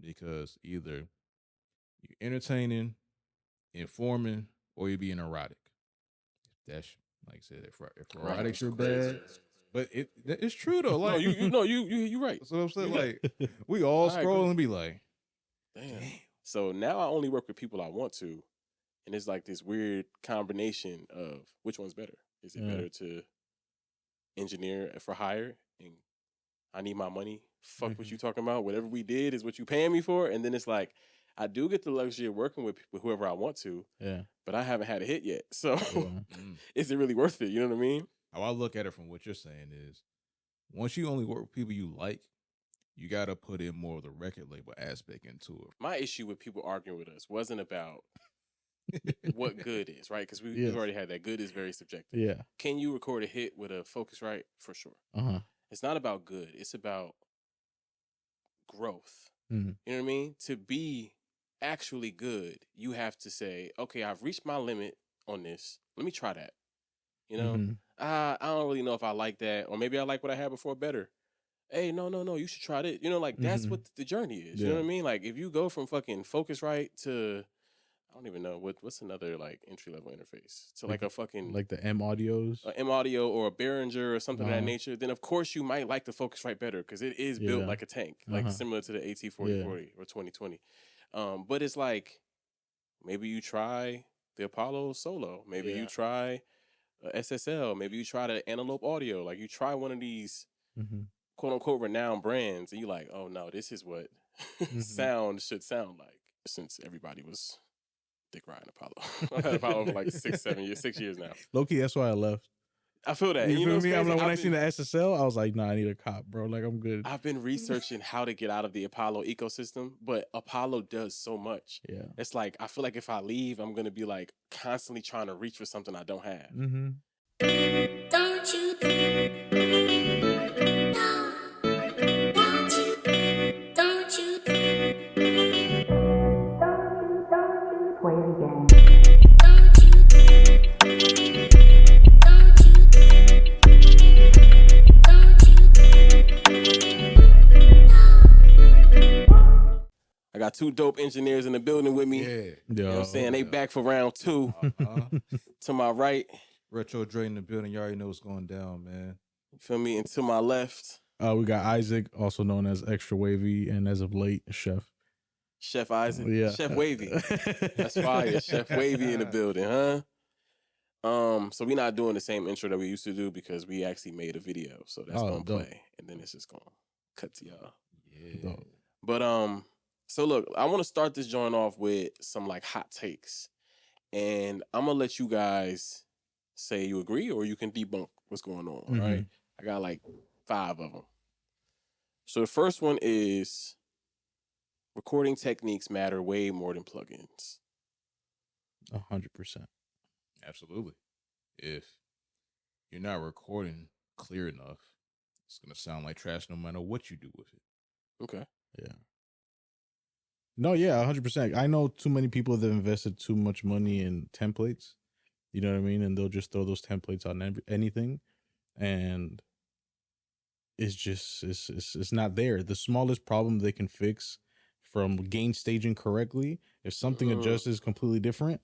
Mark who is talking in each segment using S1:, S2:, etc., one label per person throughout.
S1: because either you're entertaining, informing, or you're being erotic. That's like I said, if
S2: Right.
S1: erotics are
S2: Crazy.
S1: bad, but it's true though.
S2: No,
S1: Like
S2: you right.
S1: that's what I'm saying.
S2: You right.
S1: Like we all
S2: I
S1: scroll
S2: agree.
S1: and be like,
S2: Damn.
S1: damn.
S2: So now I only work with people I want to, and it's like this weird combination of which one's better. Is it better to engineer for hire and I need my money? Fuck what you talking about. Whatever we did is what you paying me for, and then it's like I do get the luxury of working with whoever I want to.
S3: Yeah.
S2: But I haven't had a hit yet. So
S1: Mm.
S2: is it really worth it? You know what I mean?
S1: How I look at it from what you're saying is, once you only work with people you like, you got to put in more of the record label aspect into it.
S2: My issue with people arguing with us wasn't about what good is, right? Because we've
S3: Yes.
S2: already had that. Good is very subjective.
S3: Yeah.
S2: Can you record a hit with a Focusrite? For sure. It's not about good. It's about growth.
S3: Mhm.
S2: You know what I mean? To be actually good, you have to say, okay, I've reached my limit on this. Let me try that. You know,
S3: Mhm.
S2: I don't really know if I like that, or maybe I like what I had before better. Hey, no, you should try it. You know, like that's what the journey is. You know
S3: Yeah.
S2: what I mean? Like if you go from fucking Focusrite to I don't even know what's another like entry level interface to like a fucking
S3: Like the M audios.
S2: M audio or a Behringer or something of that
S3: Uh-huh.
S2: nature, then of course you might like the Focusrite better because it is built
S3: Yeah.
S2: like a tank, like similar to the AT4040 or 2020. But it's like maybe you try the Apollo Solo, maybe you try SSL, maybe you try the Antelope Audio, like you try one of these quote unquote renowned brands, and you like, oh no, this is what sound should sound like. Since everybody was dick riding Apollo, I've had Apollo for like 6 years now.
S3: Low-key, that's why I left.
S2: I feel that.
S3: You
S2: You
S3: feel
S2: know,
S3: me? I'm like, when I
S2: been,
S3: seen the SSL, I was like, nah, I need a cop, bro. Like, I'm good.
S2: I've been researching how to get out of the Apollo ecosystem, but Apollo does so much.
S3: Yeah.
S2: It's like, I feel like if I leave, I'm going to be like constantly trying to reach for something I don't have.
S4: Don't you no. Don't you play it again.
S2: I got two dope engineers in the building with me.
S1: Yeah.
S2: You know what I'm saying? They back for round 2. To my right.
S1: Retro Dre in the building. You already know what's going down, man.
S2: You feel me? And to my left.
S3: We got Isaac, also known as Extra Wavy, and as of late, Chef.
S2: Chef Isaac.
S3: Yeah.
S2: Chef Wavy. That's fire. Chef Wavy in the building, huh? So we're not doing the same intro that we used to do because we actually made a video. So that's gonna play. And then it's just gonna cut to y'all.
S1: Yeah.
S3: Dope.
S2: But so look, I want to start this joint off with some like hot takes. And I'm gonna let you guys say you agree or you can debunk what's going on. All right. I got like 5 of them. So the first one is recording techniques matter way more than plugins.
S3: 100%.
S1: Absolutely. If you're not recording clear enough, it's gonna sound like trash no matter what you do with it.
S2: Okay.
S3: Yeah. No, yeah, 100%. I know too many people that invested too much money in templates. You know what I mean? And they'll just throw those templates on anything, and it's just it's not there. The smallest problem they can fix from gain staging correctly, if something adjusts completely different,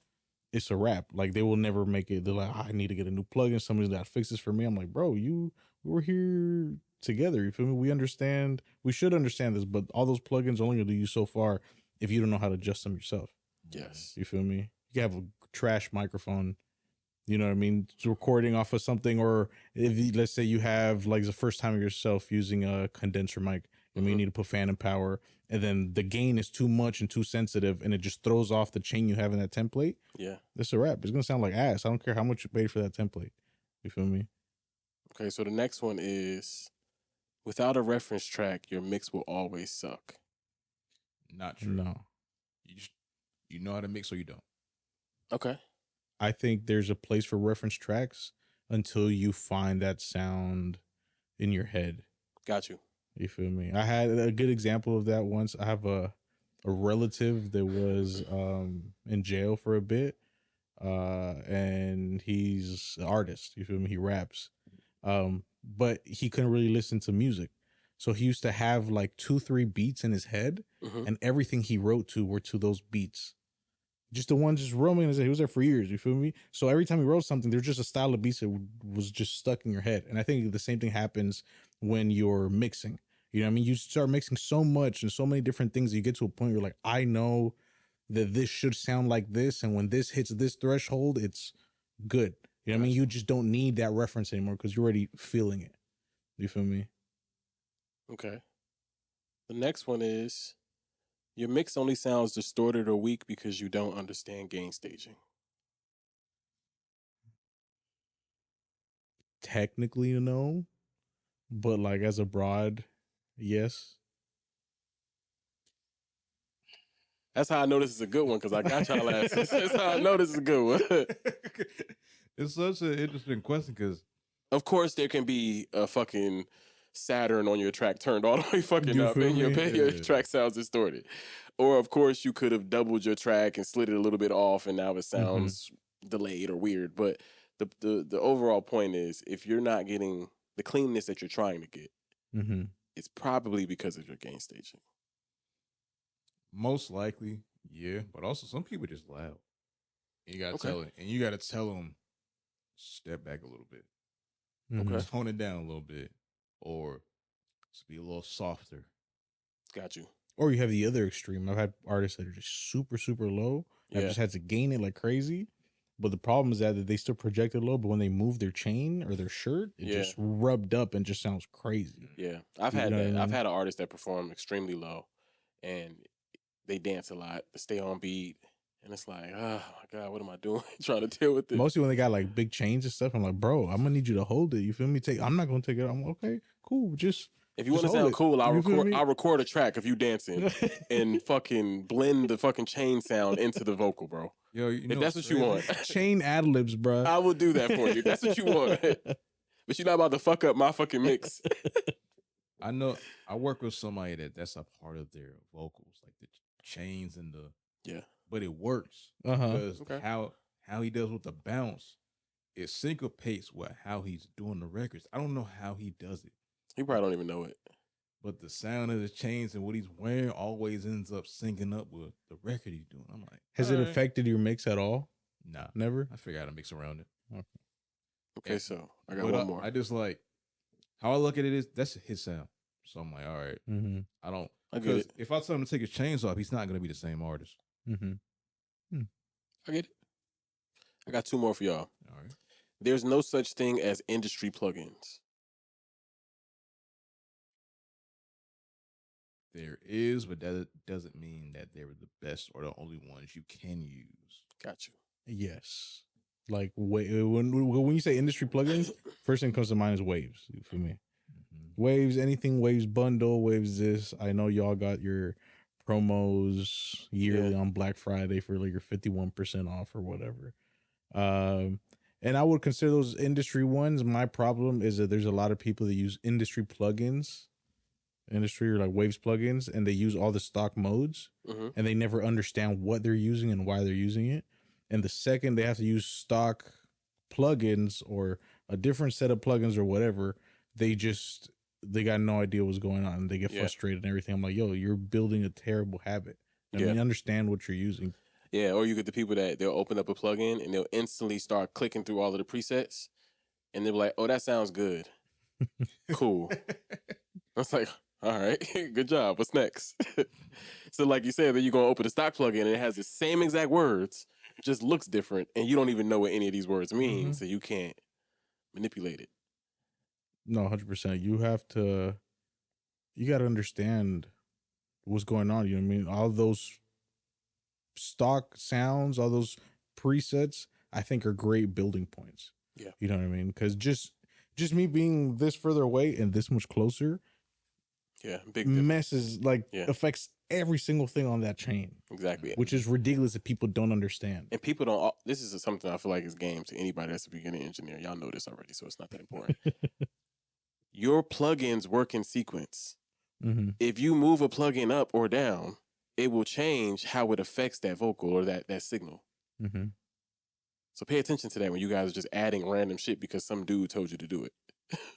S3: it's a wrap. Like they will never make it. They're like, I need to get a new plugin. Somebody's got to fix this for me. I'm like, bro, we were here together. You feel me? We understand. We should understand this, but all those plugins only do you so far if you don't know how to adjust them yourself.
S2: Yes.
S3: You feel me? You have a trash microphone. You know what I mean? It's recording off of something, or if let's say you have like the first time yourself using a condenser mic, and you need to put phantom power, and then the gain is too much and too sensitive, and it just throws off the chain you have in that template.
S2: Yeah.
S3: That's a wrap. It's gonna sound like ass. I don't care how much you paid for that template. You feel me?
S2: Okay, so the next one is without a reference track, your mix will always suck.
S1: Not true.
S3: No.
S1: You know how to mix or you don't.
S2: Okay.
S3: I think there's a place for reference tracks until you find that sound in your head.
S2: Got you.
S3: You feel me? I had a good example of that once. I have a relative that was in jail for a bit, and he's an artist. You feel me? He raps, but he couldn't really listen to music. So he used to have like 2-3 beats in his head, and everything he wrote to were to those beats. Just the one just roaming in his head. He was there for years. You feel me? So every time he wrote something, there's just a style of beats that was just stuck in your head. And I think the same thing happens when you're mixing. You know what I mean? You start mixing so much and so many different things, you get to a point where you're like, I know that this should sound like this, and when this hits this threshold, it's good. You know what I mean? You just don't need that reference anymore because you're already feeling it. You feel me?
S2: Okay. The next one is your mix only sounds distorted or weak because you don't understand gain staging.
S3: Technically, no, but like as a broad, yes.
S2: That's how I know this is a good one because I got y'all last. That's how I know this is a good one.
S1: It's such an interesting question because,
S2: of course, there can be a fucking Saturn on your track turned all the way fucking
S3: You
S2: up
S3: feel
S2: and your
S3: me?
S2: track sounds distorted. Or, of course, you could have doubled your track and slid it a little bit off and now it sounds delayed or weird. But the overall point is if you're not getting the cleanness that you're trying to get, it's probably because of your gain staging.
S1: most likely, yeah, but also some people just loud. And you gotta tell them, step back a little bit,
S2: Okay.
S1: tone it down a little bit, or just be a little softer.
S2: Got you.
S3: Or you have the other extreme. I've had artists that are just super, super low. I've just had to gain it like crazy. But the problem is that they still project it low, but when they move their chain or their shirt, it just rubbed up and just sounds crazy.
S2: Yeah. I've had that. I've had an artist that perform extremely low and they dance a lot, but stay on beat. And it's like, oh my God, what am I doing? Trying to deal with this.
S3: Mostly when they got like big chains and stuff, I'm like, bro, I'm gonna need you to hold it. You feel me? I'm not gonna take it. I'm okay, cool.
S2: If you want to sound cool, I'll record a track of you dancing and fucking blend the fucking chain sound into the vocal, bro.
S1: Yo,
S2: if that's what you want.
S3: Chain ad-libs, bro.
S2: I will do that for you. That's what you want. But you're not about to fuck up my fucking mix.
S1: I know I work with somebody that's a part of their vocals, like the chains and the but it works because how he does with the bounce, it syncopates with how he's doing the records. I don't know how he does it.
S2: He probably don't even know it.
S1: But the sound of the chains and what he's wearing always ends up syncing up with the record he's doing. I'm like,
S3: has it affected your mix at all?
S1: Nah,
S3: never.
S1: I figured out how to mix around it.
S2: Okay, so I got one more.
S1: I just like how I look at it is that's his sound. So I'm like, all right, I don't. Because if I tell him to take his chains off, he's not going to be the same artist.
S2: I get it. I got two more for y'all.
S1: All right.
S2: There's no such thing as industry plugins.
S1: There is, but that doesn't mean that they're the best or the only ones you can use.
S2: Got you.
S3: Yes. Like when you say industry plugins, first thing comes to mind is Waves. You feel me? Waves, anything Waves bundle, Waves this. I know y'all got your promos yearly on Black Friday for like your 51% off or whatever. And I would consider those industry ones. My problem is that there's a lot of people that use industry plugins, industry or like Waves plugins, and they use all the stock modes and they never understand what they're using and why they're using it. And the second they have to use stock plugins or a different set of plugins or whatever, they got no idea what's going on and they get frustrated and everything. I'm like, yo, you're building a terrible habit. I mean, understand what you're using.
S2: Yeah, or you get the people that they'll open up a plugin and they'll instantly start clicking through all of the presets and they'll be like, oh, that sounds good. Cool. I was like, all right, good job. What's next? So like you said, then you're going to open the stock plugin and it has the same exact words, just looks different, and you don't even know what any of these words mean, so you can't manipulate it.
S3: No, 100%. You got to understand what's going on. You know what I mean? All those stock sounds, all those presets, I think are great building points.
S2: Yeah.
S3: You know what I mean? Because just me being this further away and this much closer,
S2: big
S3: messes affects every single thing on that chain.
S2: Exactly.
S3: Which is ridiculous that people don't understand.
S2: And people don't, this is something I feel like is game to anybody that's a beginning engineer. Y'all know this already, so it's not that important. Your plugins work in sequence. If you move a plugin up or down, it will change how it affects that vocal or that signal. So pay attention to that when you guys are just adding random shit because some dude told you to do it.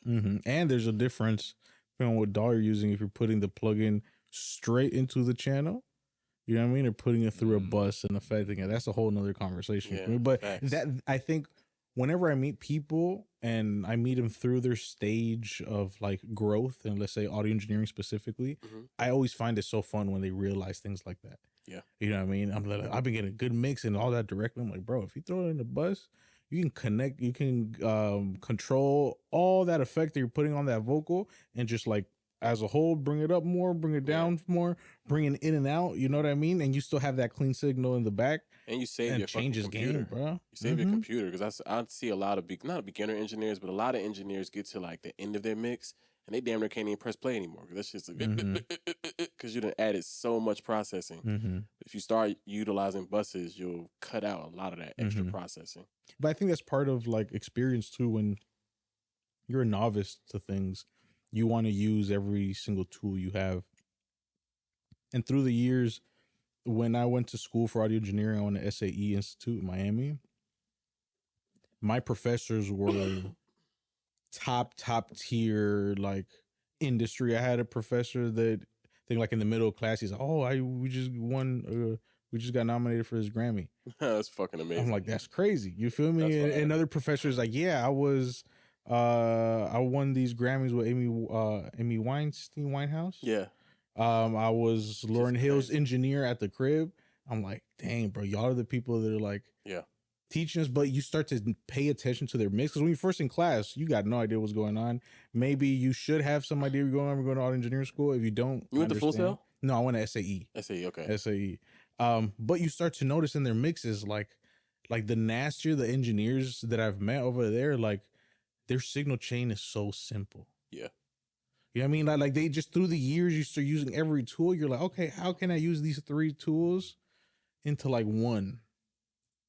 S3: And there's a difference depending on what DAW you're using, if you're putting the plugin straight into the channel, you know what I mean, or putting it through a bus and affecting it. That's a whole nother conversation for me. But that, I think, whenever I meet people and I meet them through their stage of like growth, and let's say audio engineering specifically, I always find it so fun when they realize things like that.
S2: Yeah.
S3: You know what I mean? I'm like, I've been getting a good mix and all that directly. I'm like, bro, if you throw it in the bus, you can connect, you can control all that effect that you're putting on that vocal, and just like as a whole, bring it up more, bring it down more, bring it in and out. You know what I mean? And you still have that clean signal in the back.
S2: And you save your
S3: changes
S2: computer,
S3: game, bro.
S2: You save your computer, because I see a lot of not beginner engineers, but a lot of engineers get to like the end of their mix and they damn near can't even press play anymore. That's just because you done added so much processing. If you start utilizing buses, you'll cut out a lot of that extra processing.
S3: But I think that's part of like experience too. When you're a novice to things, you want to use every single tool you have. And through the years, when I went to school for audio engineering, I went to SAE Institute in Miami. My professors were top tier, like industry. I had a professor that I think like in the middle of class, he's like, we just got nominated for his Grammy.
S2: That's fucking amazing.
S3: I'm like, that's crazy. You feel me? And other professors like, I won these Grammys with Amy Winehouse.
S2: Yeah.
S3: I was Lauryn Hill's engineer at the crib. I'm like, dang, bro, y'all are the people that are like teaching us, but you start to pay attention to their mix. Because when you're first in class, you got no idea what's going on. Maybe you should have some idea what's going on. We're going to audio engineering school. If you don't,
S2: you went to Full Sail?
S3: No, I went to SAE.
S2: SAE, okay.
S3: SAE. But you start to notice in their mixes, like the nastier the engineers that I've met over there, like their signal chain is so simple.
S2: Yeah.
S3: You know what I mean? Like they just, through the years, you start using every tool. You're like, okay, how can I use these 3 tools into like one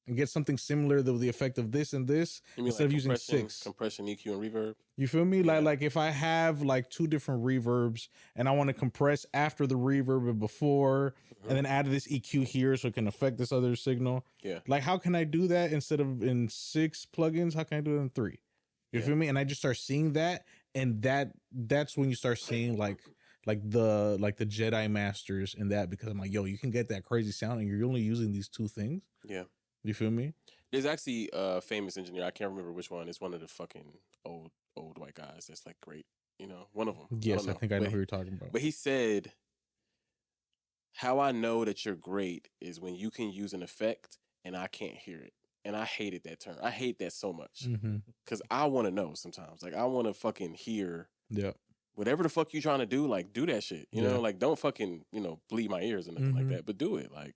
S3: and get something similar to the effect of this and this instead of using 6?
S2: Compression, EQ, and reverb.
S3: You feel me? Yeah. Like if I have like 2 different reverbs and I want to compress after the reverb and before, and then add this EQ here so it can affect this other signal.
S2: Yeah.
S3: Like how can I do that instead of in 6 plugins? How can I do it in 3? You feel me? And I just start seeing that. And that's when you start seeing like the Jedi masters in that, because I'm like, yo, you can get that crazy sound and you're only using these 2 things.
S2: Yeah.
S3: You feel me?
S2: There's actually a famous engineer. I can't remember which one. It's one of the fucking old white guys that's like great. You know, one of them.
S3: Yes, I think I know who you're talking about.
S2: But he said, how I know that you're great is when you can use an effect and I can't hear it. And I hated that term. I hate that so much. Because I want to know sometimes. Like, I want to fucking hear whatever the fuck you trying to do. Like, do that shit. You know, like, don't fucking, bleed my ears or nothing like that. But do it. Like,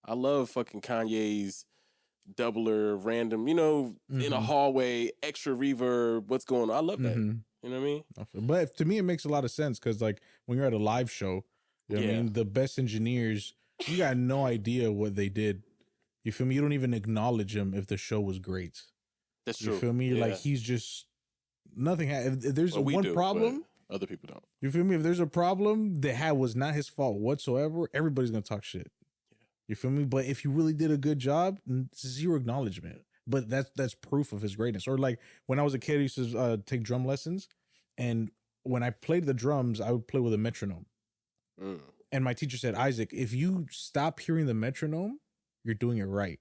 S2: I love fucking Kanye's doubler, random, in a hallway, extra reverb. What's going on? I love that. You know what I mean?
S3: But to me, it makes a lot of sense because, like, when you're at a live show, you know what I mean? The best engineers, you got no idea what they did. You feel me? You don't even acknowledge him if the show was great.
S2: That's true.
S3: You feel me? Like he's just nothing. If there's one problem,
S2: other people don't.
S3: You feel me? If there's a problem that was not his fault whatsoever, everybody's gonna talk shit. You feel me? But if you really did a good job, 0 acknowledgement. But that's proof of his greatness. Or like when I was a kid, I used to take drum lessons, and when I played the drums, I would play with a metronome. And my teacher said, Isaac, if you stop hearing the metronome, you're doing it right.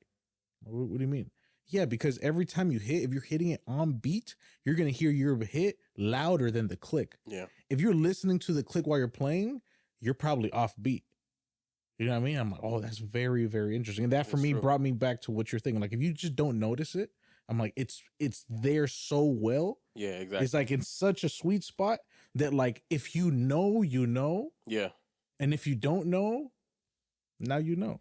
S3: What do you mean? Yeah, because every time you hit, if you're hitting it on beat, you're going to hear your hit louder than the click.
S2: Yeah.
S3: If you're listening to the click while you're playing, you're probably off beat. You know what I mean? I'm like, oh, that's very, very interesting. And that for me brought me back to what you're thinking. Like, if you just don't notice it, I'm like, it's there so well.
S2: Yeah, exactly.
S3: It's like in such a sweet spot that, like, if you know, you know.
S2: Yeah.
S3: And if you don't know, now you know.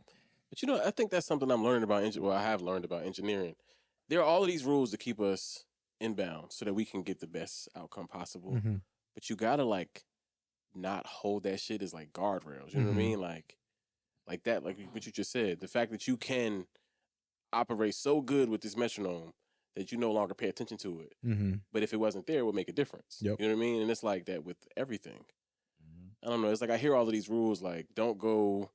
S2: But I think that's something I'm learning about. I have learned about engineering. There are all of these rules to keep us inbound so that we can get the best outcome possible. But you gotta like not hold that shit as like guardrails. You know what I mean? Like that, like what you just said. The fact that you can operate so good with this metronome that you no longer pay attention to it. But if it wasn't there, it would make a difference. You know what I mean? And it's like that with everything. I don't know. It's like I hear all of these rules, like don't go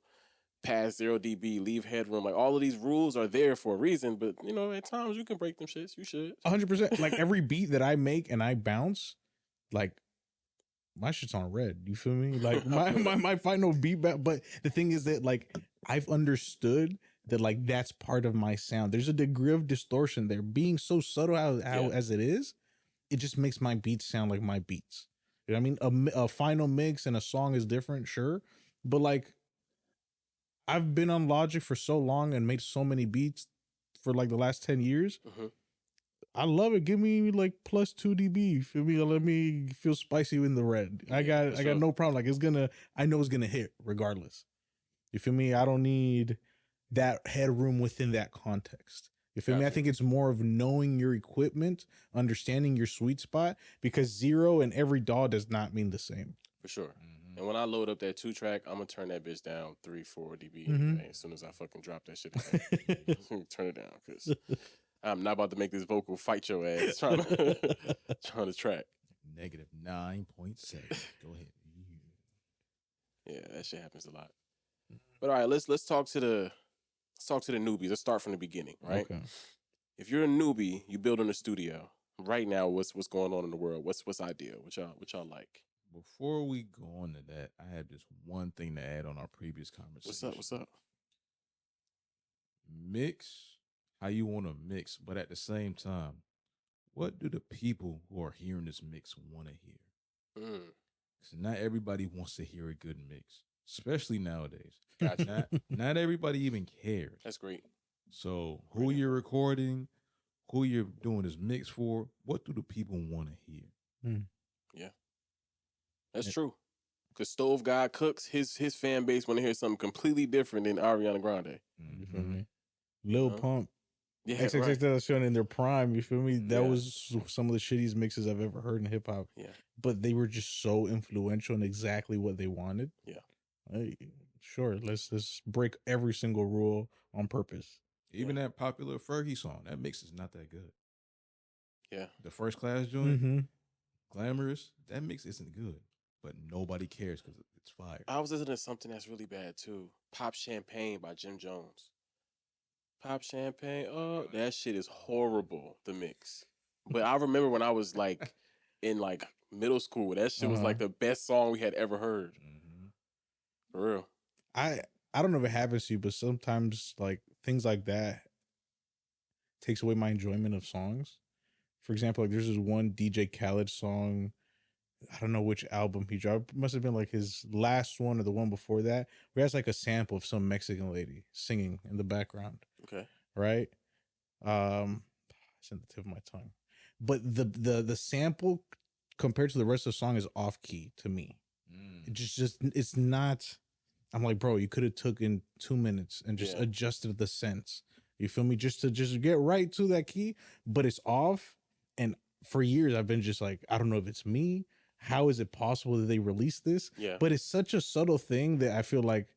S2: past 0 dB, leave headroom. Like all of these rules are there for a reason, but at times you can break them shits. You should.
S3: 100%. Like every beat that I make and I bounce, like my shit's on red. You feel me? Like my final beat back. But the thing is that like I've understood that like that's part of my sound. There's a degree of distortion there. Being so subtle as it is, it just makes my beats sound like my beats. You know what I mean? A final mix and a song is different, sure. But like I've been on Logic for so long and made so many beats for like the last 10 years. Mm-hmm. I love it. Give me like plus 2 dB. Feel me? Let me feel spicy in the red. I got no problem. Like I know it's gonna hit regardless. You feel me? I don't need that headroom within that context. You feel me? I think it's more of knowing your equipment, understanding your sweet spot, because 0 and every DAW does not mean the same.
S2: For sure. Mm-hmm. And when I load up that 2-track, I'm gonna turn that bitch down 3-4 dB anyway. As soon as I fucking drop that shit, turn it down because I'm not about to make this vocal fight your ass trying to track.
S1: -9.7. Go ahead.
S2: Yeah, that shit happens a lot. But all right, let's talk to the newbies. Let's start from the beginning, right? Okay. If you're a newbie, you build in a studio. Right now, what's going on in the world? What's ideal? What y'all like?
S1: Before we go on to that, I have just one thing to add on our previous conversation.
S2: What's up?
S1: Mix how you want to mix, but at the same time, what do the people who are hearing this mix want to hear? Because not everybody wants to hear a good mix, especially nowadays.
S2: Gotcha.
S1: Not everybody even cares.
S2: That's great.
S1: So who you're recording, who you're doing this mix for, what do the people want to hear?
S2: Yeah. That's true. Because Stove God Cooks, his fan base want to hear something completely different than Ariana Grande.
S3: You feel me? Lil Pump. Yeah, XXX in their prime, you feel me? That was some of the shittiest mixes I've ever heard in hip hop.
S2: Yeah.
S3: But they were just so influential in exactly what they wanted.
S2: Yeah.
S3: Hey, sure, let's break every single rule on purpose.
S1: Even that popular Fergie song, that mix is not that good.
S2: Yeah.
S1: The First Class joint, Glamorous, that mix isn't good. But nobody cares because it's fire.
S2: I was listening to something that's really bad too. Pop Champagne by Jim Jones. Pop Champagne. Oh, that shit is horrible, the mix. But I remember when I was like in like middle school, that shit was like the best song we had ever heard. For real.
S3: I don't know if it happens to you, but sometimes like things like that takes away my enjoyment of songs. For example, like there's this one DJ Khaled song. I don't know which album he dropped. It must have been like his last one or the one before that, where he has like a sample of some Mexican lady singing in the background.
S2: Okay.
S3: Right? It's in the tip of my tongue. But the sample compared to the rest of the song is off key to me. It just it's not. I'm like, bro, you could have took in 2 minutes and just adjusted the sense. You feel me? Just to get right to that key, but it's off. And for years I've been just like, I don't know if it's me. How is it possible that they released this?
S2: Yeah.
S3: But it's such a subtle thing that I feel like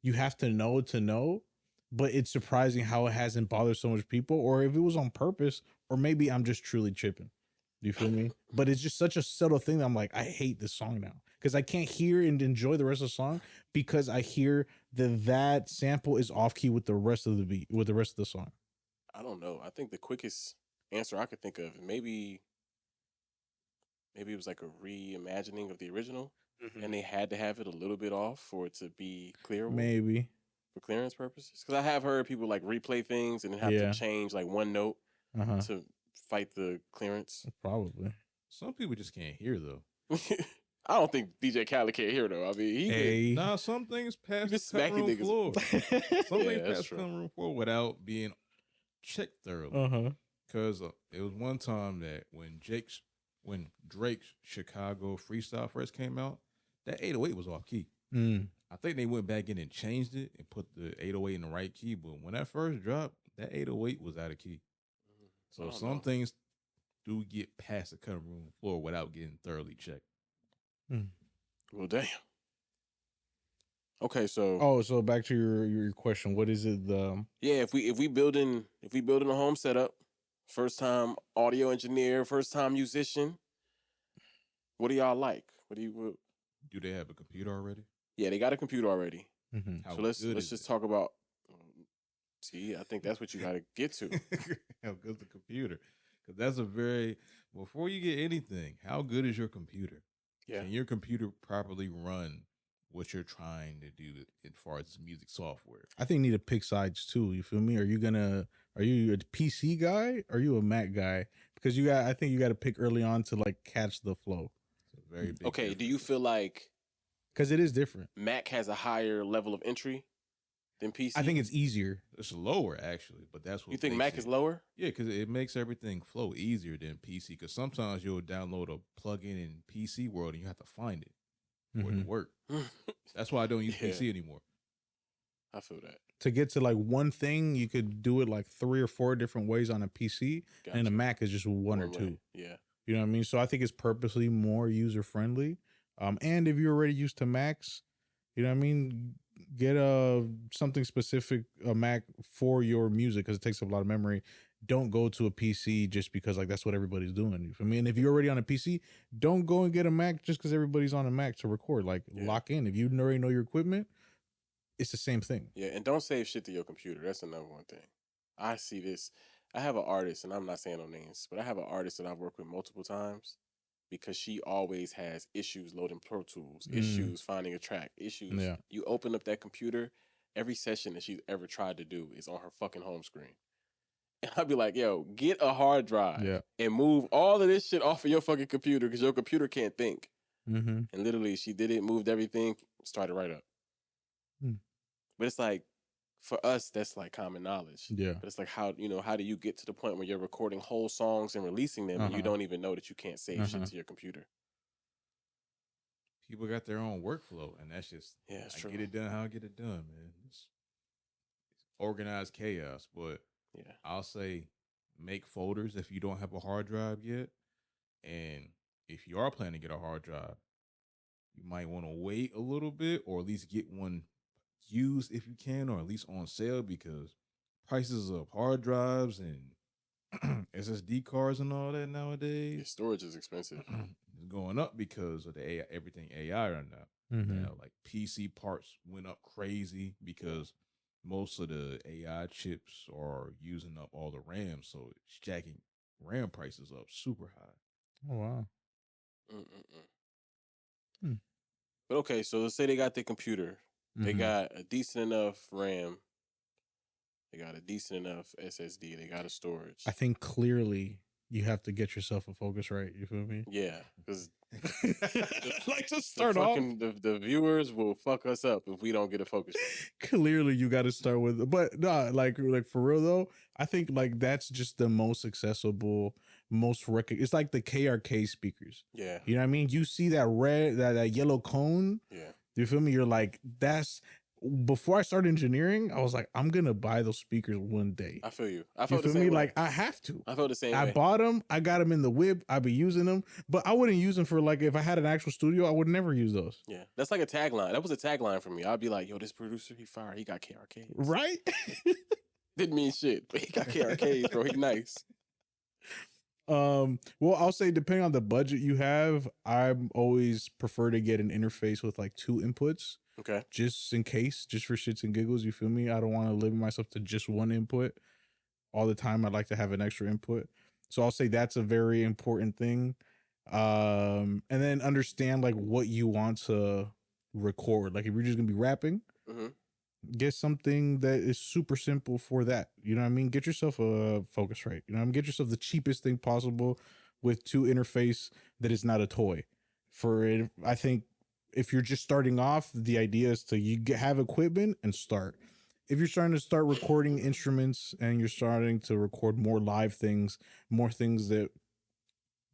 S3: you have to know. But it's surprising how it hasn't bothered so much people, or if it was on purpose, or maybe I'm just truly tripping. Do you feel me? But it's just such a subtle thing that I'm like, I hate this song now because I can't hear and enjoy the rest of the song because I hear that sample is off key with the rest of the beat, with the rest of the song.
S2: I don't know. I think the quickest answer I could think of, maybe it was like a reimagining of the original, and they had to have it a little bit off for it to be clearable.
S3: Maybe.
S2: For clearance purposes. Because I have heard people like replay things and then have to change like one note to fight the clearance.
S3: Probably.
S1: Some people just can't hear, though.
S2: I don't think DJ Khaled can't hear, though. I mean,
S1: some things pass the cutting room floor. Some things pass the cutting room floor without being checked thoroughly. Because it was one time that when Drake's Chicago freestyle first came out, that 808 was off key. I think they went back in and changed it and put the 808 in the right key. But when that first dropped, that 808 was out of key. So some things do get past the cutting room floor without getting thoroughly checked.
S2: Well, damn. Okay, so
S3: so back to your question. What is it?
S2: If we building a home setup, first time audio engineer, first time musician, what do y'all like?
S1: Do they have a computer already?
S2: Yeah, they got a computer already. So let's just talk about. See, I think that's what you got to get to.
S1: How good's the computer? Because that's before you get anything, how good is your computer? Can your computer properly run what you're trying to do as far as music software?
S3: I think you need to pick sides too. You feel me? Are you a PC guy? Or are you a Mac guy? Because I think you got to pick early on to like catch the flow.
S1: It's a very big
S2: Okay,
S1: difference.
S2: do you feel like
S3: because it is different?
S2: Mac has a higher level of entry than PC?
S3: I think it's easier.
S1: It's lower actually, but that's what
S2: you think Mac is lower.
S1: Yeah, because it makes everything flow easier than PC. Because sometimes you'll download a plugin in PC world and you have to find it for it to work. That's why I don't use PC anymore.
S2: I feel that.
S3: To get to like one thing, you could do it like 3 or 4 different ways on a PC, and a Mac is just one or two.
S2: Yeah.
S3: You know what I mean? So I think it's purposely more user friendly. And if you're already used to Macs, you know what I mean, get something specific, a Mac for your music, because it takes up a lot of memory. Don't go to a PC just because like that's what everybody's doing. You feel me? And if you're already on a PC, don't go and get a Mac just because everybody's on a Mac to record. Like lock in. If you already know your equipment, it's the same thing.
S2: Yeah, and don't save shit to your computer. That's the number one thing. I see this. I have an artist, and I'm not saying no names, but I have an artist that I've worked with multiple times because she always has issues loading Pro Tools, issues finding a track, issues.
S3: Yeah.
S2: You open up that computer, every session that she's ever tried to do is on her fucking home screen. And I'd be like, yo, get a hard drive and move all of this shit off of your fucking computer because your computer can't think. And literally, she did it, moved everything, started right up. But it's like, for us, that's like common knowledge.
S3: Yeah.
S2: But it's like, how do you get to the point where you're recording whole songs and releasing them and you don't even know that you can't save shit to your computer?
S1: People got their own workflow, and that's just,
S2: it's
S1: I
S2: true.
S1: get it done how I get it done, man. It's organized chaos, but I'll say make folders if you don't have a hard drive yet. And if you are planning to get a hard drive, you might want to wait a little bit or at least get one used if you can, or at least on sale, because prices of hard drives and SSD cards and all that nowadays,
S2: storage is expensive.
S1: It's going up because of the AI, everything AI right now. Now, like PC parts went up crazy because most of the AI chips are using up all the RAM, so it's jacking RAM prices up super high.
S3: Oh wow.
S2: But okay, so let's say they got their computer. They got a decent enough RAM. They got a decent enough SSD. They got a storage.
S3: I think clearly you have to get yourself a Focusrite. You feel me?
S2: Yeah, because
S3: like to start off,
S2: the viewers will fuck us up if we don't get a Focusrite.
S3: Clearly, you got to start with, but nah, like for real though, I think like that's just the most accessible, most It's like the KRK speakers.
S2: Yeah,
S3: you know what I mean. You see that red, that yellow cone.
S2: Yeah.
S3: You feel me? You're like, before I started engineering, I was like, I'm gonna buy those speakers one day.
S2: I feel you. I
S3: felt the same way. Like, I have to.
S2: I felt the same way.
S3: I bought them. I got them in the whip. I be using them, but I wouldn't use them for like, if I had an actual studio, I would never use those.
S2: Yeah, that's like a tagline. That was a tagline for me. I'd be like, yo, this producer, he fire. He got KRKs.
S3: Right?
S2: Didn't mean shit, but he got KRKs, bro. He nice.
S3: Well, I'll say depending on the budget you have, I'm always prefer to get an interface with like 2 inputs.
S2: Okay.
S3: Just in case, just for shits and giggles, you feel me? I don't want to limit myself to just one input all the time. I'd like to have an extra input. So I'll say that's a very important thing. And then understand like what you want to record. Like if you're just gonna be rapping, get something that is super simple for that. You know what I mean? Get yourself a Focusrite. You know what I mean? Get yourself the cheapest thing possible with 2 interface that is not a toy. For it, I think if you're just starting off, the idea is to have equipment and start. If you're starting to start recording instruments and you're starting to record more live things, more things that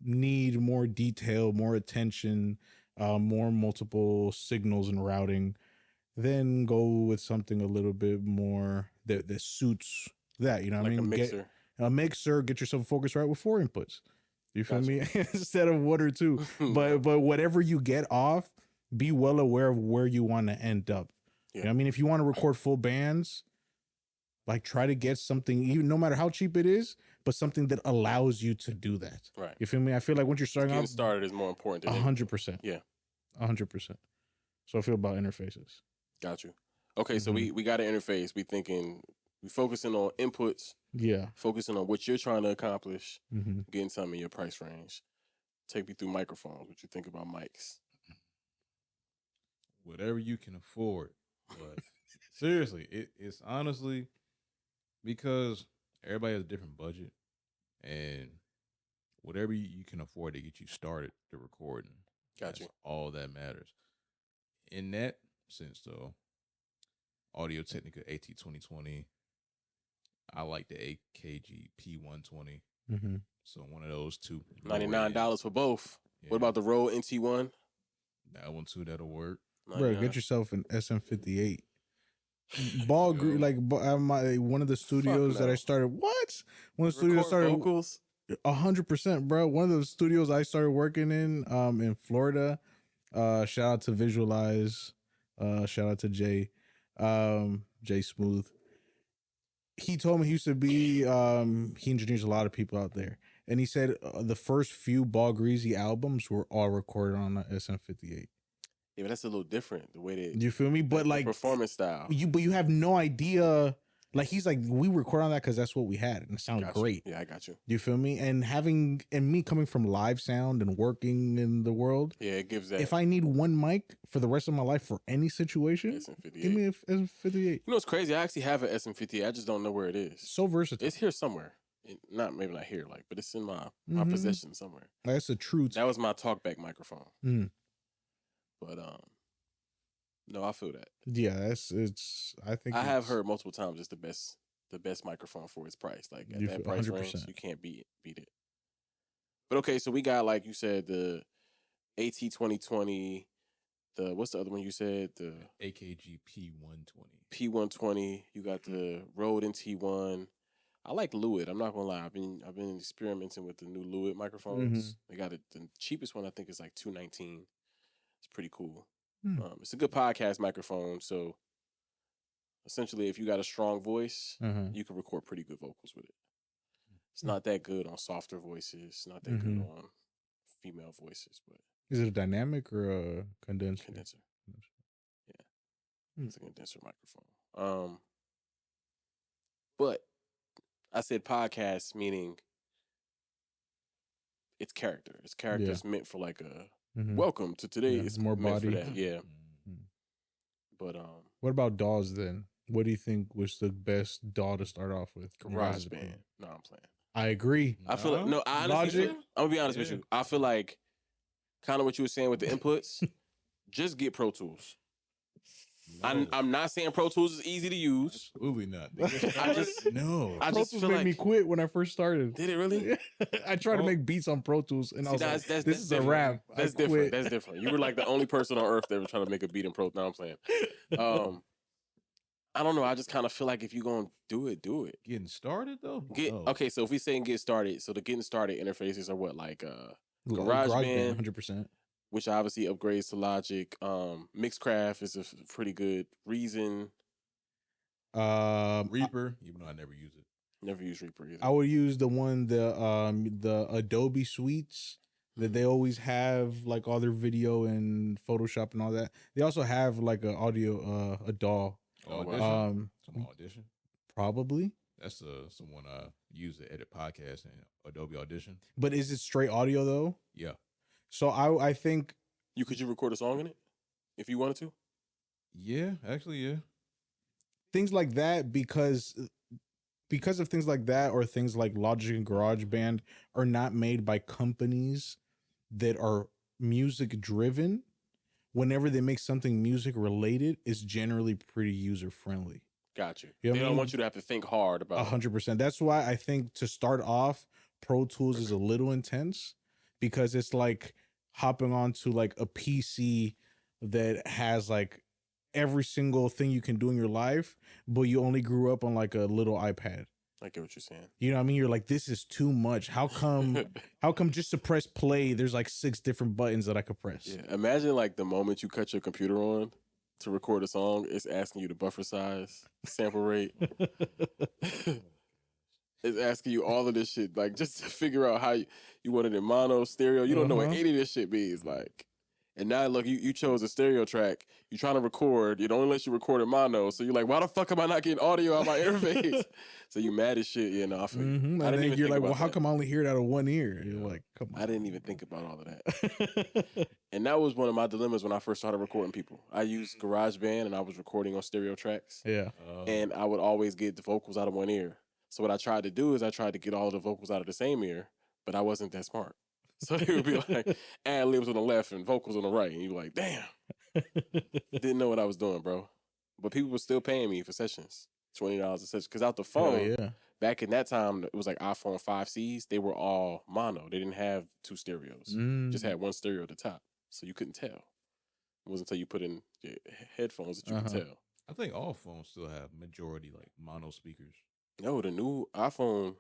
S3: need more detail, more attention, more multiple signals and routing, then go with something a little bit more that suits that. You know what I mean?
S2: A mixer.
S3: Get a mixer. Get yourself a Focusrite with 4 inputs. You feel me? Instead of 1 or 2. But whatever you get off, be well aware of where you want to end up. Yeah. You know what I mean? If you want to record full bands, like try to get something, even no matter how cheap it is, but something that allows you to do that.
S2: Right.
S3: You feel me? I feel like once you're starting
S2: Getting
S3: out,
S2: started is more important than
S3: 100%.
S2: Yeah.
S3: 100%. So I feel about interfaces.
S2: Got you. Okay, so we got an interface. We focusing on inputs.
S3: Yeah.
S2: Focusing on what you're trying to accomplish. Getting something in your price range. Take me through microphones. What you think about mics?
S1: whatever you can afford. But seriously, it's honestly because everybody has a different budget, and whatever you can afford to get you started to recording.
S2: Gotcha.
S1: All that matters. In that sense, though, Audio Technica AT2020. I like the AKG P120.
S3: Mm-hmm.
S1: So one of those two.
S2: $99 for both.
S1: Yeah.
S2: What about the Rode NT1?
S1: That one too, that'll work.
S3: Bro, get yourself an SM58. Ball green, like one of the studios that I started. What? One of the studios started
S2: vocals.
S3: 100%, bro. One of the studios I started working in Florida. Shout out to Visualize. Shout out to Jay Smooth. He told me he used to be he engineers a lot of people out there, and he said the first few Ball Greasy albums were all recorded on the SM58.
S2: Yeah, but that's a little different the way that
S3: you feel me. But like
S2: performance style,
S3: you have no idea. Like he's like, we record on that because that's what we had, and it sounded great.
S2: Yeah, I got you.
S3: You feel me? And me coming from live sound and working in the world,
S2: yeah, it gives that.
S3: If I need one mic for the rest of my life for any situation, give me a SM58.
S2: You know what's crazy? I actually have an SM58. I just don't know where it is.
S3: So versatile.
S2: It's here somewhere. Maybe not here, like, but it's in my possession somewhere.
S3: That's a true.
S2: That was my talkback microphone.
S3: Mm.
S2: But no, I feel that.
S3: Yeah, I think
S2: I have heard multiple times it's the best microphone for its price. Like at that price 100%. Range, you can't beat it. But okay, so we got, like you said, the AT2020. What's the other one you said? The
S1: AKG P120.
S2: P120. You got the Rode NT1. I like Lewitt. I'm not gonna lie. I've been experimenting with the new Lewitt microphones. Mm-hmm. They got the cheapest one. I think is like $219. It's pretty cool. It's a good podcast microphone. So essentially, if you got a strong voice, you can record pretty good vocals with it. It's not that good on softer voices. Not that good on female voices. But
S3: is it a dynamic or a condenser?
S2: Condenser. Yeah, it's a condenser microphone. But I said podcast, meaning it's character. It's character is meant for like a welcome to today. It's
S3: more body.
S2: For that. Yeah. But
S3: what about DAWs then? What do you think was the best DAW to start off with?
S2: GarageBand. No, I'm playing.
S3: I agree.
S2: I feel like I honestly I'm gonna be honest with you. I feel like kind of what you were saying with the inputs. Just get Pro Tools. No. I'm not saying Pro Tools is easy to use.
S1: Absolutely not.
S2: I just
S3: Pro Tools made me quit when I first started.
S2: Did it really?
S3: I tried to make beats on Pro Tools, and I was like, "This is a rap."
S2: That's different. That's different. You were like the only person on earth that was trying to make a beat in Pro. Now I'm playing. I don't know. I just kind of feel like if you're gonna do it, do it.
S1: Getting started though.
S2: Okay. So if we saying get started, so the getting started interfaces are what, like GarageBand,
S3: 100%.
S2: Which obviously upgrades to Logic. Mixcraft is a pretty good Reason.
S1: Reaper, even though I never use it.
S2: Never use Reaper either.
S3: I would use the Adobe suites that they always have, like all their video and Photoshop and all that. They also have like a audio a DAW.
S1: Audition. Some Audition.
S3: Probably.
S1: That's someone I use to edit podcasts and Adobe Audition.
S3: But is it straight audio though?
S1: Yeah. So
S3: I think
S2: could you record a song in it if you wanted to?
S1: Yeah, actually, yeah.
S3: Things like that because of things like that, or things like Logic and GarageBand are not made by companies that are music driven. Whenever they make something music related, it's generally pretty user friendly.
S2: Got you. They don't want you to have to think hard about
S3: 100%. That's why I think to start off, Pro Tools is a little intense, because it's like hopping onto like a PC that has like every single thing you can do in your life, but you only grew up on like a little iPad.
S2: I get what you're saying.
S3: You know what I mean? You're like, this is too much. How come just to press play, there's like 6 different buttons that I could press?
S2: Yeah. Imagine like the moment you cut your computer on to record a song, it's asking you the buffer size, sample rate. It's asking you all of this shit, like just to figure out how you want it in mono, stereo. You don't know what any of this shit means. Like, And now, look, you chose a stereo track. You're trying to record. It only lets you record in mono. So you're like, why the fuck am I not getting audio on my interface? So you mad as shit. Yeah, no, I feel you.
S3: And
S2: I didn't
S3: then
S2: even
S3: you're
S2: think
S3: like,
S2: about
S3: well, how
S2: that.
S3: come I only hear it out of one ear? You're like, come on.
S2: I didn't even think about all of that. And that was one of my dilemmas when I first started recording people. I used GarageBand and I was recording on stereo tracks.
S3: Yeah.
S2: And I would always get the vocals out of one ear. So what I tried to do is I tried to get all the vocals out of the same ear, but I wasn't that smart. So it would be like ad libs on the left and vocals on the right. And you're like, damn. Didn't know what I was doing, bro. But people were still paying me for sessions. $20 a session. Because out the phone, back in that time, it was like iPhone 5Cs. They were all mono. They didn't have two stereos. Just had one stereo at the top. So you couldn't tell. It wasn't until you put in your headphones that you could tell.
S1: I think all phones still have majority like mono speakers.
S2: No, the new iPhone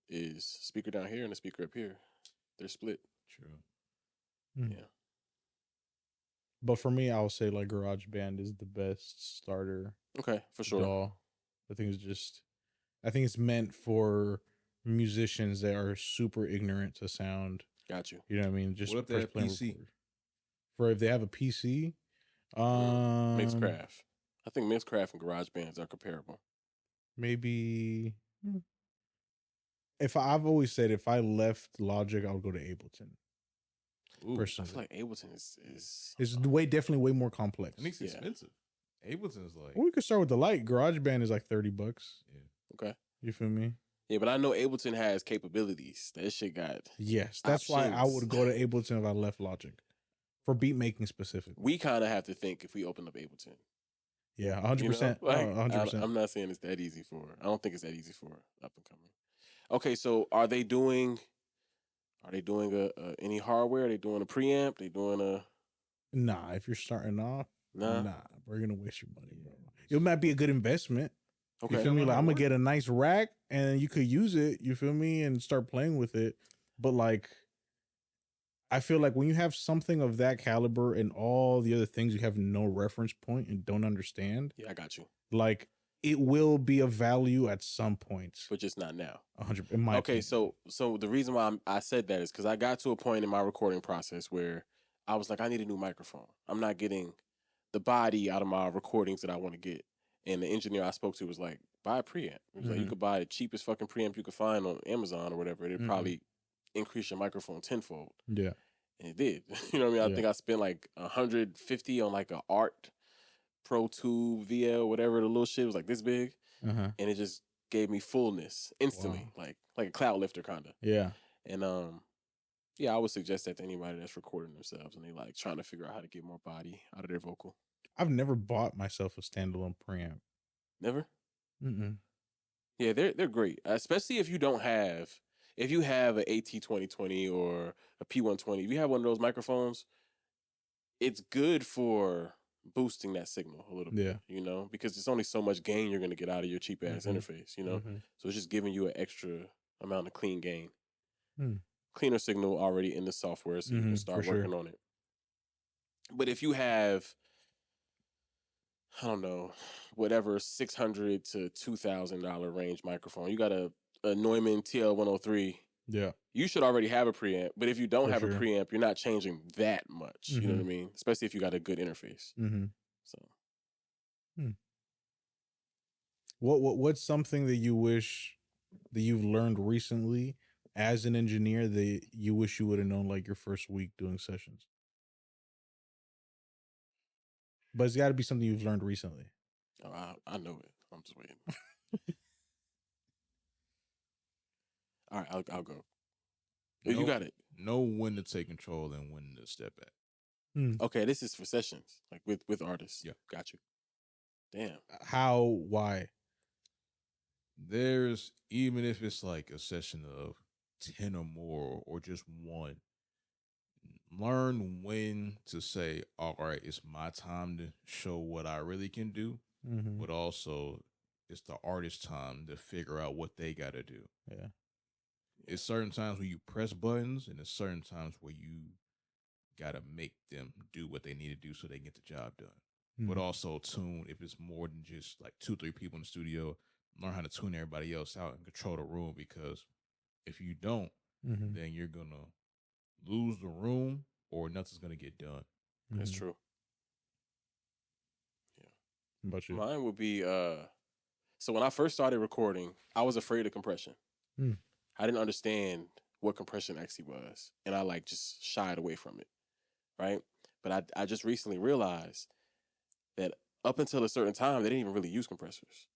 S2: is speaker down here and a speaker up here. They're split.
S1: True.
S2: Yeah.
S3: But for me, I would say like GarageBand is the best starter.
S2: Okay, for sure.
S3: DAW. I think it's meant for musicians that are super ignorant to sound.
S2: Got you.
S3: You know what I mean? Just
S1: what if they have PC?
S3: For if they have a PC,
S2: Mixcraft. I think Mixcraft and GarageBands are comparable.
S3: Maybe. I've always said if I left Logic, I would go to Ableton.
S2: Ooh,
S3: personally,
S2: I feel like Ableton is
S3: it's definitely way more complex.
S1: And it's expensive. Ableton is like.
S3: Well, we could start with the light. GarageBand is like $30.
S1: Yeah.
S2: Okay.
S3: You feel me?
S2: Yeah, but I know Ableton has capabilities. That shit got.
S3: Yes, that's why I would go to Ableton if I left Logic, for beat making specifically.
S2: We kind of have to think if we open up Ableton.
S3: Yeah, 100%. 100%.
S2: I'm not saying it's that easy for. I don't think it's that easy for up and coming. Okay, so are they doing any hardware? Are they doing a preamp? They doing a?
S3: Nah, if you're starting off,
S2: nah,
S3: we're gonna waste your money, bro. It might be a good investment.
S2: Okay.
S3: You feel me? Like I'm gonna get a nice rack and you could use it, you feel me, and start playing with it. But like, I feel like when you have something of that caliber and all the other things you have no reference point and don't understand.
S2: Yeah, I got you.
S3: Like, it will be of value at some point,
S2: but just not now.
S3: 100. In my opinion.
S2: So the reason why I said that is because I got to a point in my recording process where I was like, I need a new microphone. I'm not getting the body out of my recordings that I want to get. And the engineer I spoke to was like, buy a preamp. He was like, you could buy the cheapest fucking preamp you could find on Amazon or whatever. It'd probably increase your microphone tenfold.
S3: Yeah.
S2: And it did. You know what I mean? I think I spent like $150 on like a Art Pro Tube VL, whatever the little shit was, like this big. And it just gave me fullness instantly. Wow. Like a cloud lifter kind of.
S3: Yeah.
S2: And yeah, I would suggest that to anybody that's recording themselves and they like trying to figure out how to get more body out of their vocal.
S3: I've never bought myself a standalone preamp.
S2: Never?
S3: Mm-mm.
S2: Yeah, they're great. Especially if you have an AT2020 or a P120. If you have one of those microphones, it's good for boosting that signal a little bit, you know, because there's only so much gain you're going to get out of your cheap ass interface, you know? So it's just giving you an extra amount of clean gain. Cleaner signal already in the software, so you can start working on it. But if you have, I don't know, whatever $600 to $2,000 range microphone, you got a Neumann TL103.
S3: Yeah.
S2: You should already have a preamp, but if you don't have a preamp, you're not changing that much. You know what I mean? Especially if you got a good interface. So,
S3: what's something that you wish that you've learned recently as an engineer that you wish you would have known like your first week doing sessions? But it's got to be something you've learned recently.
S2: Oh, I know it. I'm just waiting. All right, I'll go. You got it.
S1: Know when to take control and when to step back.
S2: Okay, this is for sessions, like with artists.
S1: Yeah.
S2: Got you. Damn.
S3: How? Why?
S1: There's, even if it's like a session of 10 or more or just one, learn when to say, all right, it's my time to show what I really can do, but also it's the artist's time to figure out what they got to do.
S3: Yeah.
S1: It's certain times where you press buttons, and it's certain times where you got to make them do what they need to do so they get the job done. But also tune, if it's more than just like 2-3 people in the studio, learn how to tune everybody else out and control the room, because if you don't, then you're going to lose the room or nothing's going to get done.
S2: That's true.
S3: Yeah. What about you?
S2: Mine would be so when I first started recording, I was afraid of compression. I didn't understand what compression actually was, and I like just shied away from it, right? But I just recently realized that up until a certain time, they didn't even really use compressors.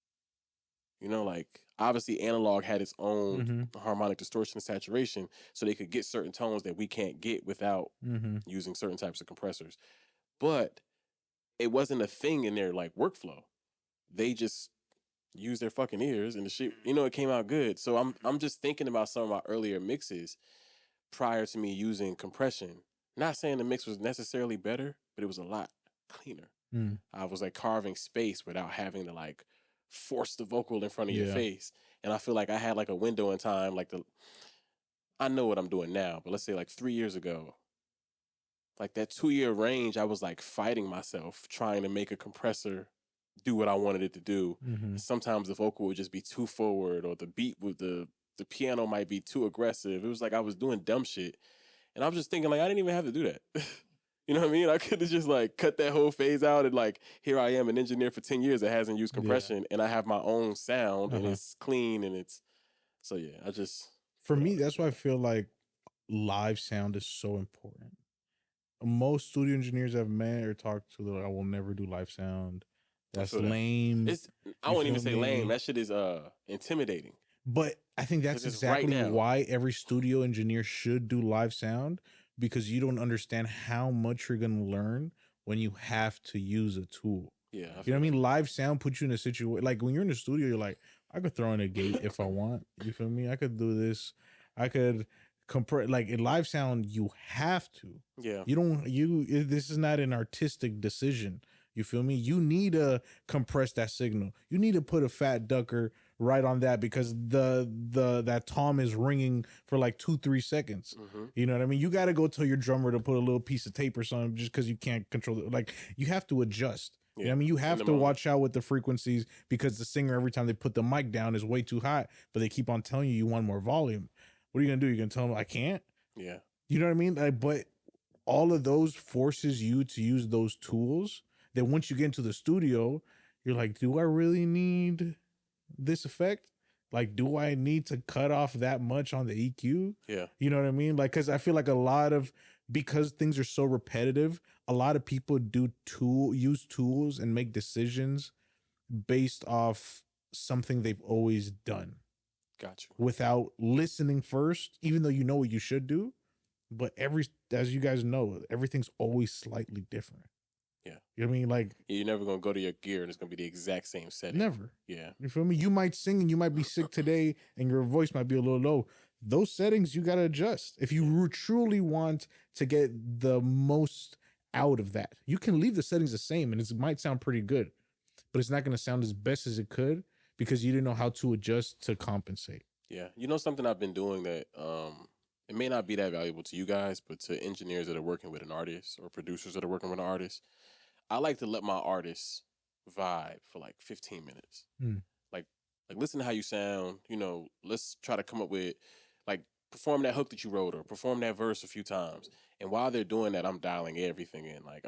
S2: You know, like obviously analog had its own harmonic distortion and saturation, so they could get certain tones that we can't get without using certain types of compressors. But it wasn't a thing in their like workflow. They just used their fucking ears and the shit, you know, it came out good. So I'm just thinking about some of my earlier mixes prior to me using compression. Not saying the mix was necessarily better, but it was a lot cleaner. I was like carving space without having to like force the vocal in front of your face. And I feel like I had like a window in time, like I know what I'm doing now, but let's say like 3 years ago, like that 2-year range, I was like fighting myself trying to make a compressor do what I wanted it to do. And sometimes the vocal would just be too forward, or the beat with the piano might be too aggressive. It was like I was doing dumb shit. And I was just thinking like I didn't even have to do that. You know what I mean? I could have just like cut that whole phase out, and like here I am, an engineer for 10 years that hasn't used compression, and I have my own sound and it's clean and it's so yeah, I just
S3: for me, that's why I feel like live sound is so important. Most studio engineers I've met or talked to, I will never do live sound. That's lame.
S2: I won't even say lame. That shit is intimidating.
S3: But I think that's exactly why every studio engineer should do live sound, because you don't understand how much you're going to learn when you have to use a tool.
S2: Yeah.
S3: You know what I mean? Live sound puts you in a situation, like when you're in the studio, you're like, I could throw in a gate if I want. You feel me? I could do this. I could compress. Like in live sound, you have to.
S2: Yeah.
S3: This is not an artistic decision. You feel me? You need to compress that signal. You need to put a fat ducker right on that, because that tom is ringing for like 2-3 seconds. You know what I mean? You got to go tell your drummer to put a little piece of tape or something, just because you can't control it. Like you have to adjust. You know what I mean? You have to watch out with the frequencies, because the singer, every time they put the mic down, is way too hot, but they keep on telling you want more volume. What are you gonna do? You're gonna tell them I can't?
S2: Yeah.
S3: You know what I mean? Like, but all of those forces you to use those tools. Then once you get into the studio, you're like, do I really need this effect? Like, do I need to cut off that much on the EQ?
S2: Yeah.
S3: You know what I mean? Like, because I feel like because things are so repetitive, a lot of people use tools and make decisions based off something they've always done.
S2: Got you.
S3: Without listening first, even though you know what you should do. But as you guys know, everything's always slightly different.
S2: Yeah.
S3: You know what I mean? Like,
S2: you're never going to go to your gear and it's going to be the exact same setting.
S3: Never.
S2: Yeah.
S3: You feel me? You might sing and you might be sick today and your voice might be a little low. Those settings you got to adjust. If you truly want to get the most out of that, you can leave the settings the same and it might sound pretty good, but it's not going to sound as best as it could because you didn't know how to adjust to compensate.
S2: Yeah. You know something I've been doing that it may not be that valuable to you guys, but to engineers that are working with an artist or producers that are working with an artist, I like to let my artists vibe for like 15 minutes. Like listen to how you sound, you know, let's try to come up with like perform that hook that you wrote or perform that verse a few times. And while they're doing that, I'm dialing everything in. Like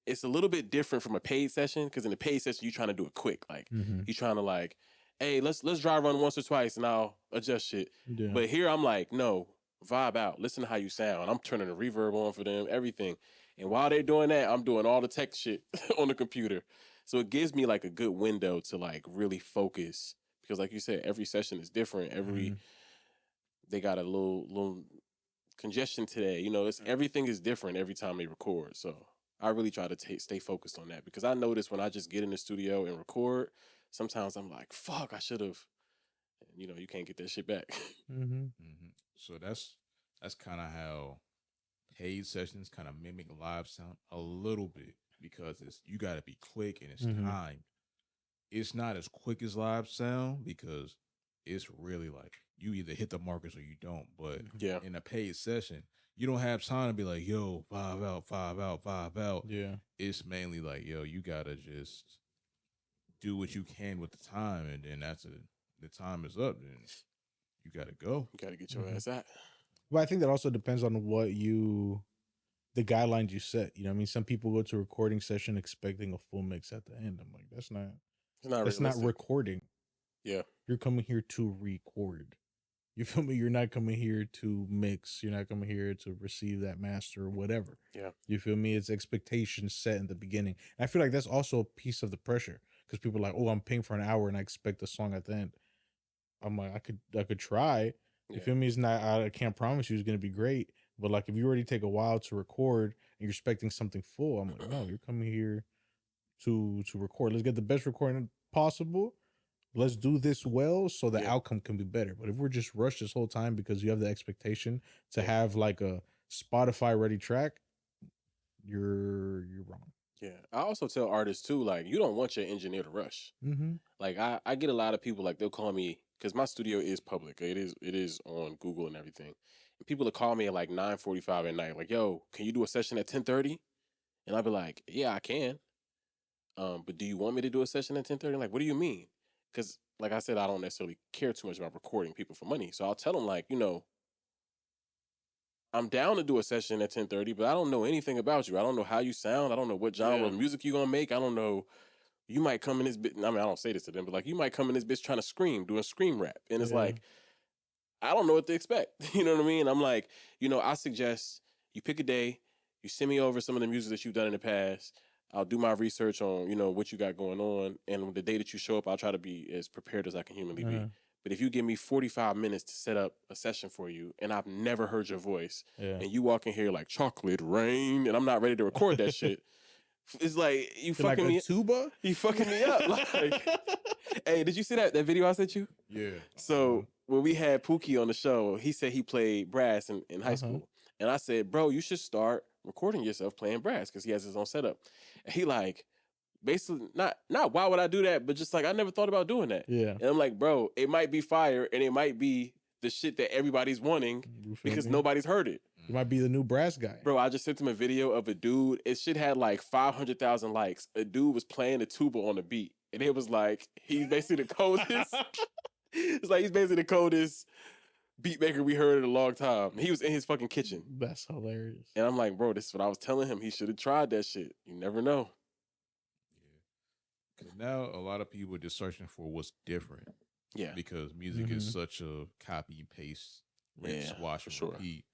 S2: it's a little bit different from a paid session, because in the paid session, you're trying to do it quick. Like you're trying to like, hey, let's dry run once or twice and I'll adjust shit. Yeah. But here I'm like, no, vibe out. Listen to how you sound. I'm turning the reverb on for them, everything. And while they're doing that, I'm doing all the tech shit on the computer. So it gives me like a good window to like really focus, because like you said, every session is different. They got a little congestion today. You know, everything is different every time they record. So I really try to stay focused on that, because I notice when I just get in the studio and record, sometimes I'm like, fuck, I should have. You know, you can't get that shit back.
S1: So that's kind of how paid sessions kind of mimic live sound a little bit, because you got to be quick and it's time. It's not as quick as live sound, because it's really like you either hit the markers or you don't. But in a paid session, you don't have time to be like, yo, 5 out, 5 out, 5 out.
S3: Yeah.
S1: It's mainly like, yo, you got to just do what you can with the time. And then the time is up, then you got to go.
S2: You got to get your ass out.
S3: Well, I think that also depends on what you the guidelines you set. You know what I mean? Some people go to a recording session expecting a full mix at the end. I'm like, that's not recording.
S2: Yeah.
S3: You're coming here to record. You feel me? You're not coming here to mix. You're not coming here to receive that master or whatever.
S2: Yeah.
S3: You feel me? It's expectations set in the beginning. And I feel like that's also a piece of the pressure because people are like, oh, I'm paying for an hour and I expect a song at the end. I'm like, I could try. You feel me? It's not, I can't promise you it's going to be great. But like, if you already take a while to record and you're expecting something full, I'm like, no, you're coming here to record. Let's get the best recording possible. Let's do this well so the outcome can be better. But if we're just rushed this whole time because you have the expectation to have like a Spotify ready track, you're wrong.
S2: Yeah. I also tell artists too, like, you don't want your engineer to rush.
S3: Mm-hmm.
S2: Like I get a lot of people, like, they'll call me because my studio is public. It is on Google and everything. And people will call me at like 9:45 at night, like, yo, can you do a session at 10:30? And I'll be like, yeah, I can. But do you want me to do a session at 10:30? Like, what do you mean? Because, like I said, I don't necessarily care too much about recording people for money. So I'll tell them, like, I'm down to do a session at 10:30, but I don't know anything about you. I don't know how you sound. I don't know what genre of music you're going to make. I don't know. You might come in this bitch. I mean, I don't say this to them, but like, you might come in this bitch trying to scream, doing scream rap. And it's like, I don't know what to expect. You know what I mean? I'm like, I suggest you pick a day, you send me over some of the music that you've done in the past. I'll do my research on, what you got going on. And the day that you show up, I'll try to be as prepared as I can humanly be. But if you give me 45 minutes to set up a session for you and I've never heard your voice and you walk in here like chocolate rain and I'm not ready to record that shit, it's like you fucking
S3: like
S2: me
S3: a tuba?
S2: You fucking me up. Like, hey, did you see that video I sent you?
S1: Yeah.
S2: So when we had Pookie on the show, he said he played brass in high school. And I said, bro, you should start recording yourself playing brass because he has his own setup. And he like, basically, not why would I do that, but just like, I never thought about doing that.
S3: Yeah.
S2: And I'm like, bro, it might be fire and it might be the shit that everybody's wanting because nobody's heard it.
S3: You might be the new brass guy.
S2: Bro, I just sent him a video of a dude. It shit had like 500,000 likes. A dude was playing the tuba on the beat. And it was like, he's basically the coldest. It's like, he's basically the coldest beat maker we heard in a long time. He was in his fucking kitchen.
S3: That's hilarious.
S2: And I'm like, bro, this is what I was telling him. He should have tried that shit. You never know.
S1: Yeah. Now a lot of people are just searching for what's different.
S2: Yeah.
S1: Because music is such a copy and paste, rinse, wash, and repeat.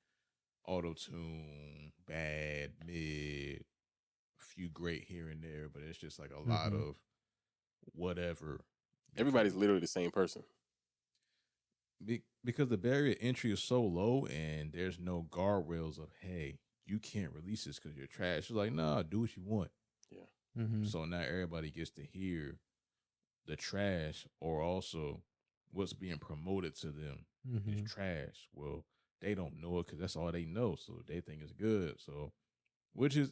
S1: Auto-tune, bad, mid, a few great here and there, but it's just like a lot of whatever.
S2: Everybody's literally the same person.
S1: Because the barrier to entry is so low and there's no guardrails of, hey, you can't release this because you're trash. It's like, nah, do what you want.
S2: Yeah.
S1: So now everybody gets to hear the trash or also what's being promoted to them is trash. Well, they don't know it because that's all they know. So they think it's good. So, which is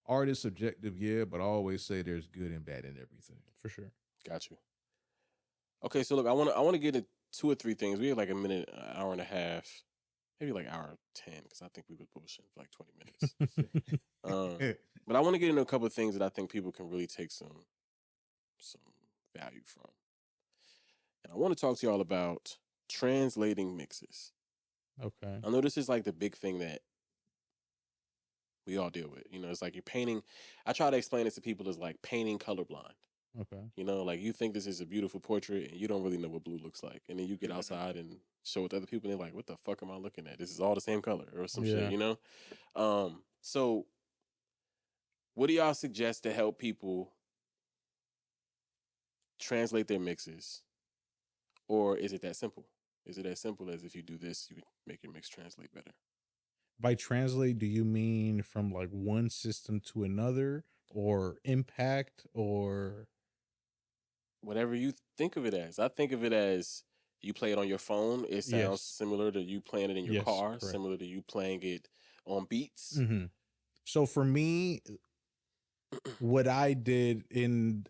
S1: art is subjective, yeah, but I always say there's good and bad in everything.
S3: For sure.
S2: Got you. Okay, so look, I want to get into 2 or 3 things. We have like a minute, an hour and a half, maybe like hour 10, because I think we was bullshitting for like 20 minutes. But I want to get into a couple of things that I think people can really take some value from. And I want to talk to y'all about translating mixes.
S3: Okay.
S2: I know this is like the big thing that we all deal with. It's like you're painting. I try to explain this to people as like painting colorblind.
S3: Okay.
S2: Like you think this is a beautiful portrait and you don't really know what blue looks like. And then you get outside and show it to other people and they're like, what the fuck am I looking at? This is all the same color or some shit, So what do y'all suggest to help people translate their mixes? Or is it that simple? Is it as simple as if you do this, you make your mix translate better?
S3: By translate, do you mean from like one system to another or impact or...
S2: Whatever you think of it as. I think of it as you play it on your phone. It sounds similar to you playing it in your car, correct. Similar to you playing it on beats.
S3: So for me, what I did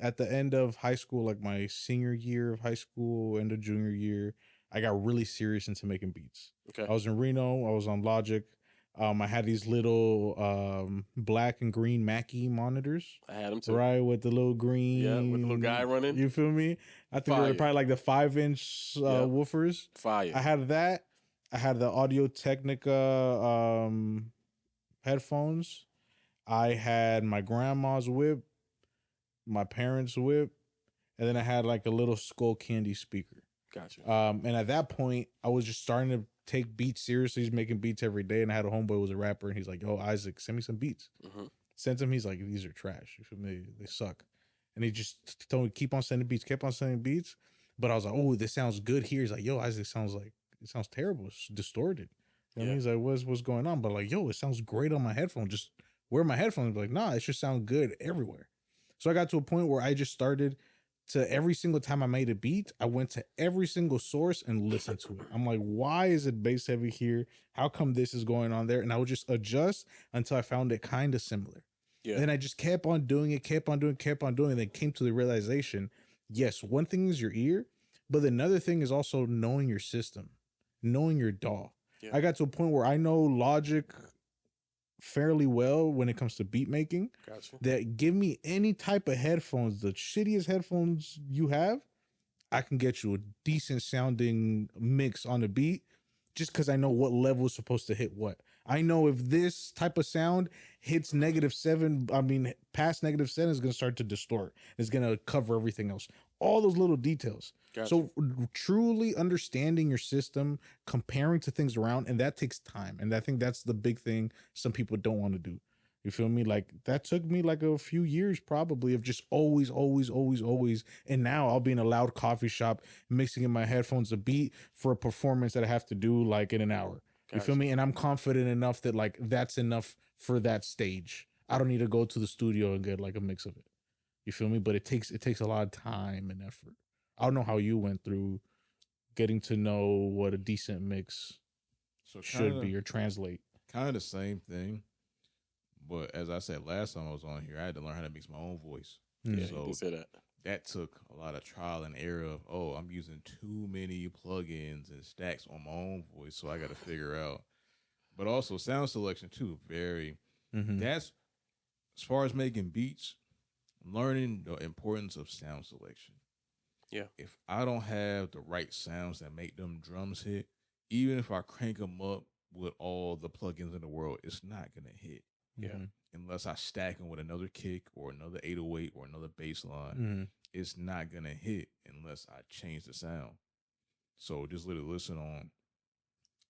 S3: at the end of high school, like my senior year of high school, end of junior year, I got really serious into making beats.
S2: Okay.
S3: I was in Reno. I was on Logic. I had these little black and green Mackie monitors.
S2: I had them too.
S3: Right, with the little green.
S2: Yeah, with the little guy running.
S3: You feel me? I think they were probably like the 5-inch woofers.
S2: Fire.
S3: I had that. I had the Audio Technica. headphones. I had my grandma's whip, my parents' whip, and then I had like a little Skull Candy speaker.
S2: Gotcha.
S3: And at that point, I was just starting to take beats seriously. He's making beats every day, and I had a homeboy who was a rapper, and he's like, "Yo, Isaac, send me some beats." Sent him. He's like, "These are trash. You feel me? They suck." And he just told me, "Keep on sending beats. Keep on sending beats." But I was like, "Oh, this sounds good here." He's like, "Yo, Isaac, it sounds terrible. It's distorted." You know what I mean? He's like, what's going on? But like, yo, it sounds great on my headphones. Just wear my headphones. Like, nah, it should sound good everywhere. So I got to a point where I just started to, every single time I made a beat, I went to every single source and listened to it. I'm like, why is it bass heavy here? How come this is going on there? And I would just adjust until I found it kind of similar. Yeah. Then I just kept on doing it, and then came to the realization, yes, one thing is your ear, but another thing is also knowing your system, knowing your DAW. Yeah. I got to a point where I know Logic fairly well when it comes to beat making. Gotcha. That give me any type of headphones, the shittiest headphones you have, I can get you a decent sounding mix on the beat just because I know what level is supposed to hit what. I know if this type of sound hits -7, past -7 is going to start to distort. It's going to cover everything else. All those little details. Gotcha. So truly understanding your system, comparing to things around, and that takes time. And I think that's the big thing some people don't want to do. You feel me? Like that took me like a few years probably of just always. And now I'll be in a loud coffee shop mixing in my headphones a beat for a performance that I have to do like in an hour. Gotcha. You feel me? And I'm confident enough that like that's enough for that stage. I don't need to go to the studio and get like a mix of it. You feel me? But it takes a lot of time and effort. I don't know how you went through getting to know what a decent mix should be or translate.
S1: Kind of the same thing. But as I said last time I was on here, I had to learn how to mix my own voice.
S2: Yeah, so you did say
S1: that took a lot of trial and error of, I'm using too many plugins and stacks on my own voice, so I got to figure out. But also sound selection too, very. That's, as far as making beats, learning the importance of sound selection. Yeah. If I don't have the right sounds that make them drums hit, even if I crank them up with all the plugins in the world, it's not going to hit. Yeah. Unless I stack them with another kick or another 808 or another bass line, it's not going to hit unless I change the sound. So just literally listen on,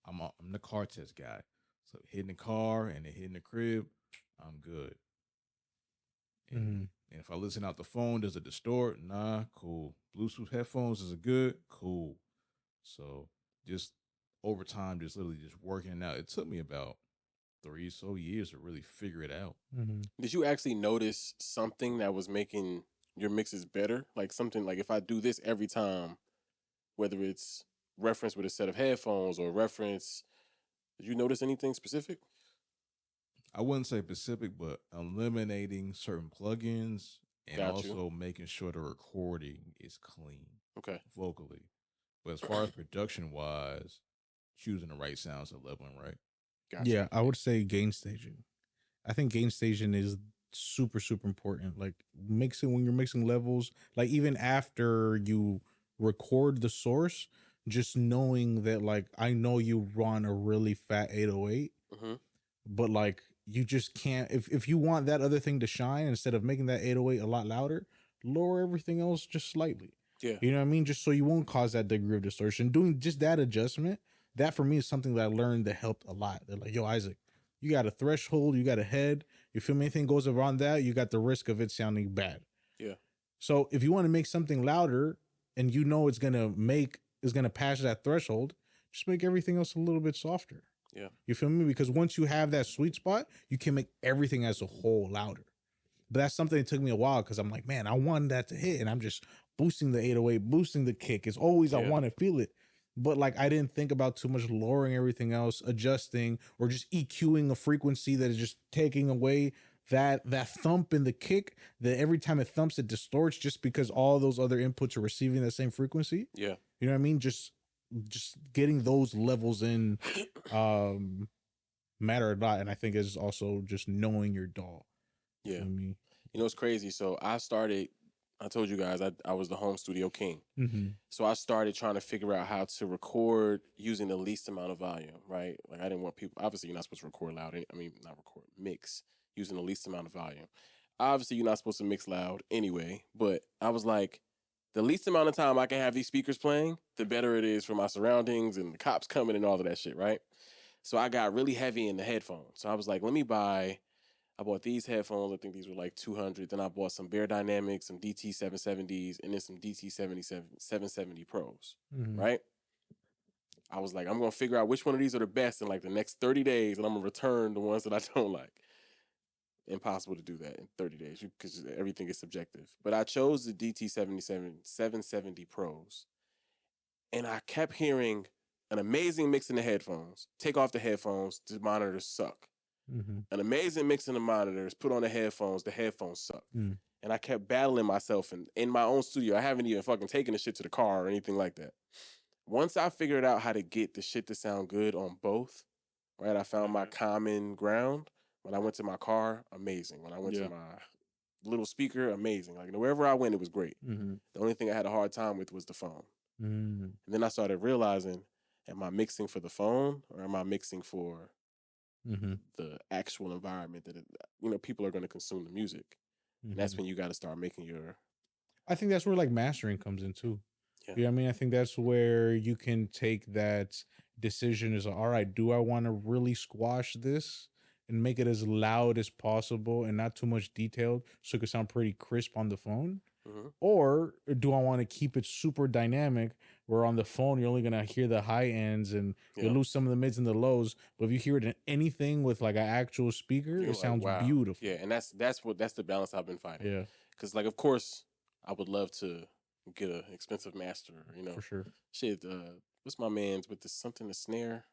S1: I'm the car test guy. So hitting the car and then hitting the crib, I'm good. And if I listen out the phone, does it distort? Nah, cool. Bluetooth headphones, is it good? Cool. So just over time, just literally just working it out. It took me about 3 or so years to really figure it out.
S2: Did you actually notice something that was making your mixes better? Like something like if I do this every time, whether it's reference with a set of headphones or reference, did you notice anything specific?
S1: I wouldn't say specific, but eliminating certain plugins and also making sure the recording is clean. Okay. Vocally. But as far as production wise, choosing the right sounds and leveling right.
S3: Gotcha. Yeah, I would say gain staging. I think gain staging is super, super important. Like when you're mixing levels, like even after you record the source, just knowing that like I know you run a really fat 808, but like you just can't, if you want that other thing to shine, instead of making that 808 a lot louder, lower everything else just slightly. Yeah. You know what I mean? Just so you won't cause that degree of distortion. Doing just that adjustment, that for me is something that I learned that helped a lot. They're like, yo, Isaac, you got a threshold, you got a head. You feel me? Anything goes around that, you got the risk of it sounding bad. Yeah. So if you want to make something louder and you know it's gonna pass that threshold, just make everything else a little bit softer. Yeah. You feel me? Because once you have that sweet spot, you can make everything as a whole louder. But that's something that took me a while because I'm like, man, I want that to hit. And I'm just boosting the 808, boosting the kick. It's always, I want to feel it. But like, I didn't think about too much lowering everything else, adjusting, or just EQing a frequency that is just taking away that thump in the kick, that every time it thumps, it distorts just because all those other inputs are receiving that same frequency. Yeah. You know what I mean? Just getting those levels in matter a lot. And I think it's also just knowing your DAW.
S2: Yeah. You know, it's crazy. So I started I told you guys I was the home studio king.
S3: Mm-hmm.
S2: So I started trying to figure out how to record using the least amount of volume, right? Like I didn't want people, obviously you're not supposed to record loud. Not record, mix using the least amount of volume. Obviously you're not supposed to mix loud anyway, but I was like, the least amount of time I can have these speakers playing, the better it is for my surroundings and the cops coming and all of that shit, right? So I got really heavy in the headphones. So I was like, I bought these headphones. I think these were like $200. Then I bought some Bear Dynamics, some DT 770s, and then some DT 770 Pros, right? I was like, I'm going to figure out which one of these are the best in like the next 30 days, and I'm going to return the ones that I don't like. Impossible to do that in 30 days because everything is subjective. But I chose the DT 770 Pros, and I kept hearing an amazing mix in the headphones. Take off the headphones, the monitors suck. An amazing mix in the monitors, put on the headphones suck. And I kept battling myself in my own studio. I haven't even fucking taken the shit to the car or anything like that. Once I figured out how to get the shit to sound good on both, right? I found my common ground. When I went to my car, amazing. When I went to my little speaker, amazing. Like wherever I went, it was great. The only thing I had a hard time with was the phone. And then I started realizing, am I mixing for the phone or am I mixing for the actual environment that people are going to consume the music? And that's when you got to start making your.
S3: I think that's where like mastering comes in too. Yeah. You know what I mean? I think that's where you can take that decision as all right, do I want to really squash this and make it as loud as possible and not too much detailed so it could sound pretty crisp on the phone? Or do I want to keep it super dynamic where on the phone you're only going to hear the high ends and you'll lose some of the mids and the lows, but if you hear it in anything with like an actual speaker, it sounds beautiful.
S2: Yeah, and that's the balance I've been fighting.
S3: Yeah.
S2: Because like of course I would love to get an expensive master,
S3: For sure.
S2: Shit, what's my man's with the snare?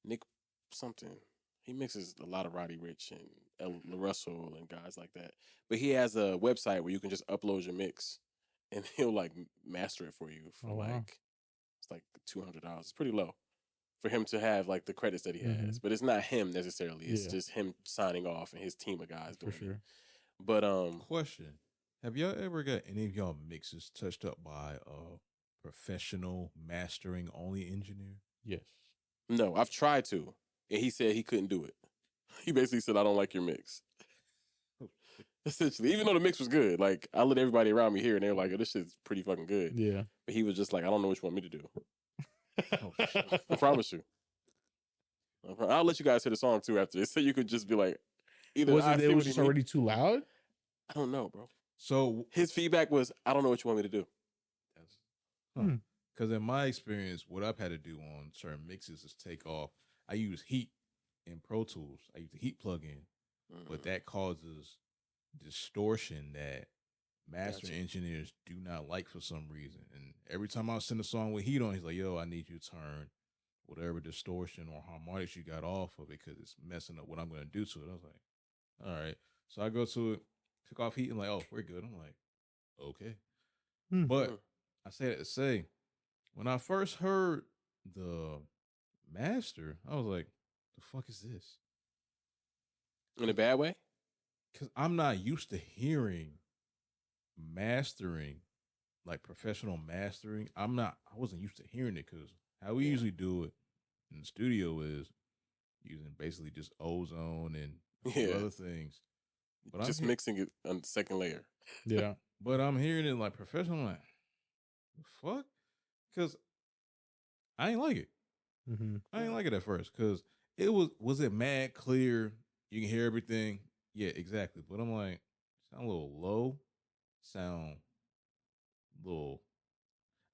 S2: Nick something. He mixes a lot of Roddy Ricch and Russell and guys like that. But he has a website where you can just upload your mix and he'll like master it for you for it's like $200. It's pretty low for him to have like the credits that he has. But it's not him necessarily. It's just him signing off and his team of guys doing it. But
S1: question. Have y'all ever got any of y'all mixes touched up by a professional mastering only engineer?
S3: Yes.
S2: No, I've tried to. And he said he couldn't do it. He basically said, I don't like your mix. Essentially, even though the mix was good, like I let everybody around me hear and they were like, oh, this shit's pretty fucking good.
S3: Yeah.
S2: But he was just like, I don't know what you want me to do. I promise you. I'll let you guys hear the song too after this. So you could just be like,
S3: either it was just already too loud?
S2: I don't know, bro.
S1: So
S2: his feedback was, I don't know what you want me to do.
S1: Because in my experience, what I've had to do on certain mixes is take off. I use heat in Pro Tools. I use the heat plugin, but that causes distortion that mastering engineers do not like for some reason. And every time I send a song with heat on, he's like, yo, I need you to turn whatever distortion or harmonics you got off of it because it's messing up what I'm going to do to it. I was like, all right. So I go to it, took off heat and like, oh, we're good. I'm like, okay. But I say that to say, when I first heard the master, I was like, the fuck is this?
S2: In a bad way?
S1: Because I'm not used to hearing mastering, like professional mastering. I wasn't used to hearing it because how we usually do it in the studio is using basically just ozone and other things.
S2: But just mixing it on the second layer.
S3: Yeah.
S1: But I'm hearing it like professional, I'm like, the fuck? Because I ain't like it. I ain't like it at first because it was it mad clear? You can hear everything. Yeah, exactly. But I'm like, sound a little low, sound a little,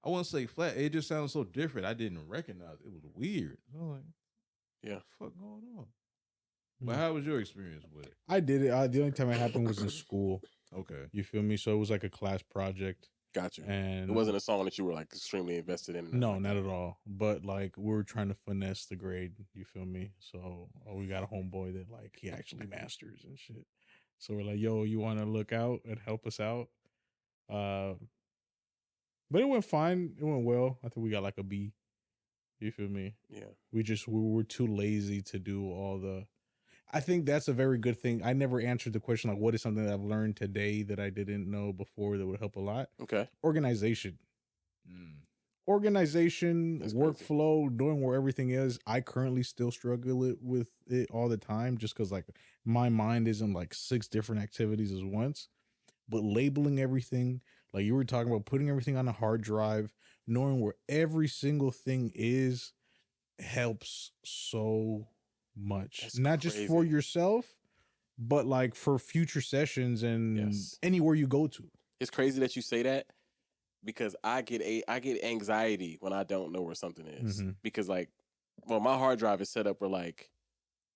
S1: I wouldn't say flat. It just sounded so different. I didn't recognize it. It was weird. I was like,
S2: yeah,
S1: what the fuck going on? But how was your experience with it?
S3: I did it. The only time it happened was in school.
S1: Okay.
S3: You feel me? So it was like a class project.
S2: Gotcha.
S3: And
S2: it wasn't a song that you were like extremely invested in.
S3: No, like not at all. But like we were trying to finesse the grade. You feel me? So we got a homeboy that like he actually masters and shit. So we're like, yo, you want to look out and help us out? But it went fine. It went well. I think we got like a B. You feel me?
S2: Yeah.
S3: We were too lazy to do all the. I think that's a very good thing. I never answered the question like, what is something that I've learned today that I didn't know before that would help a lot?
S2: Okay.
S3: Organization. Organization, that's workflow, crazy. Knowing where everything is. I currently still struggle with it all the time just because like my mind is in like 6 different activities at once. But labeling everything, like you were talking about, putting everything on a hard drive, knowing where every single thing is helps so much. That's not crazy. Just for yourself, but like for future sessions and anywhere you go to.
S2: It's crazy that you say that because I get anxiety when I don't know where something is. Because like, well, my hard drive is set up where like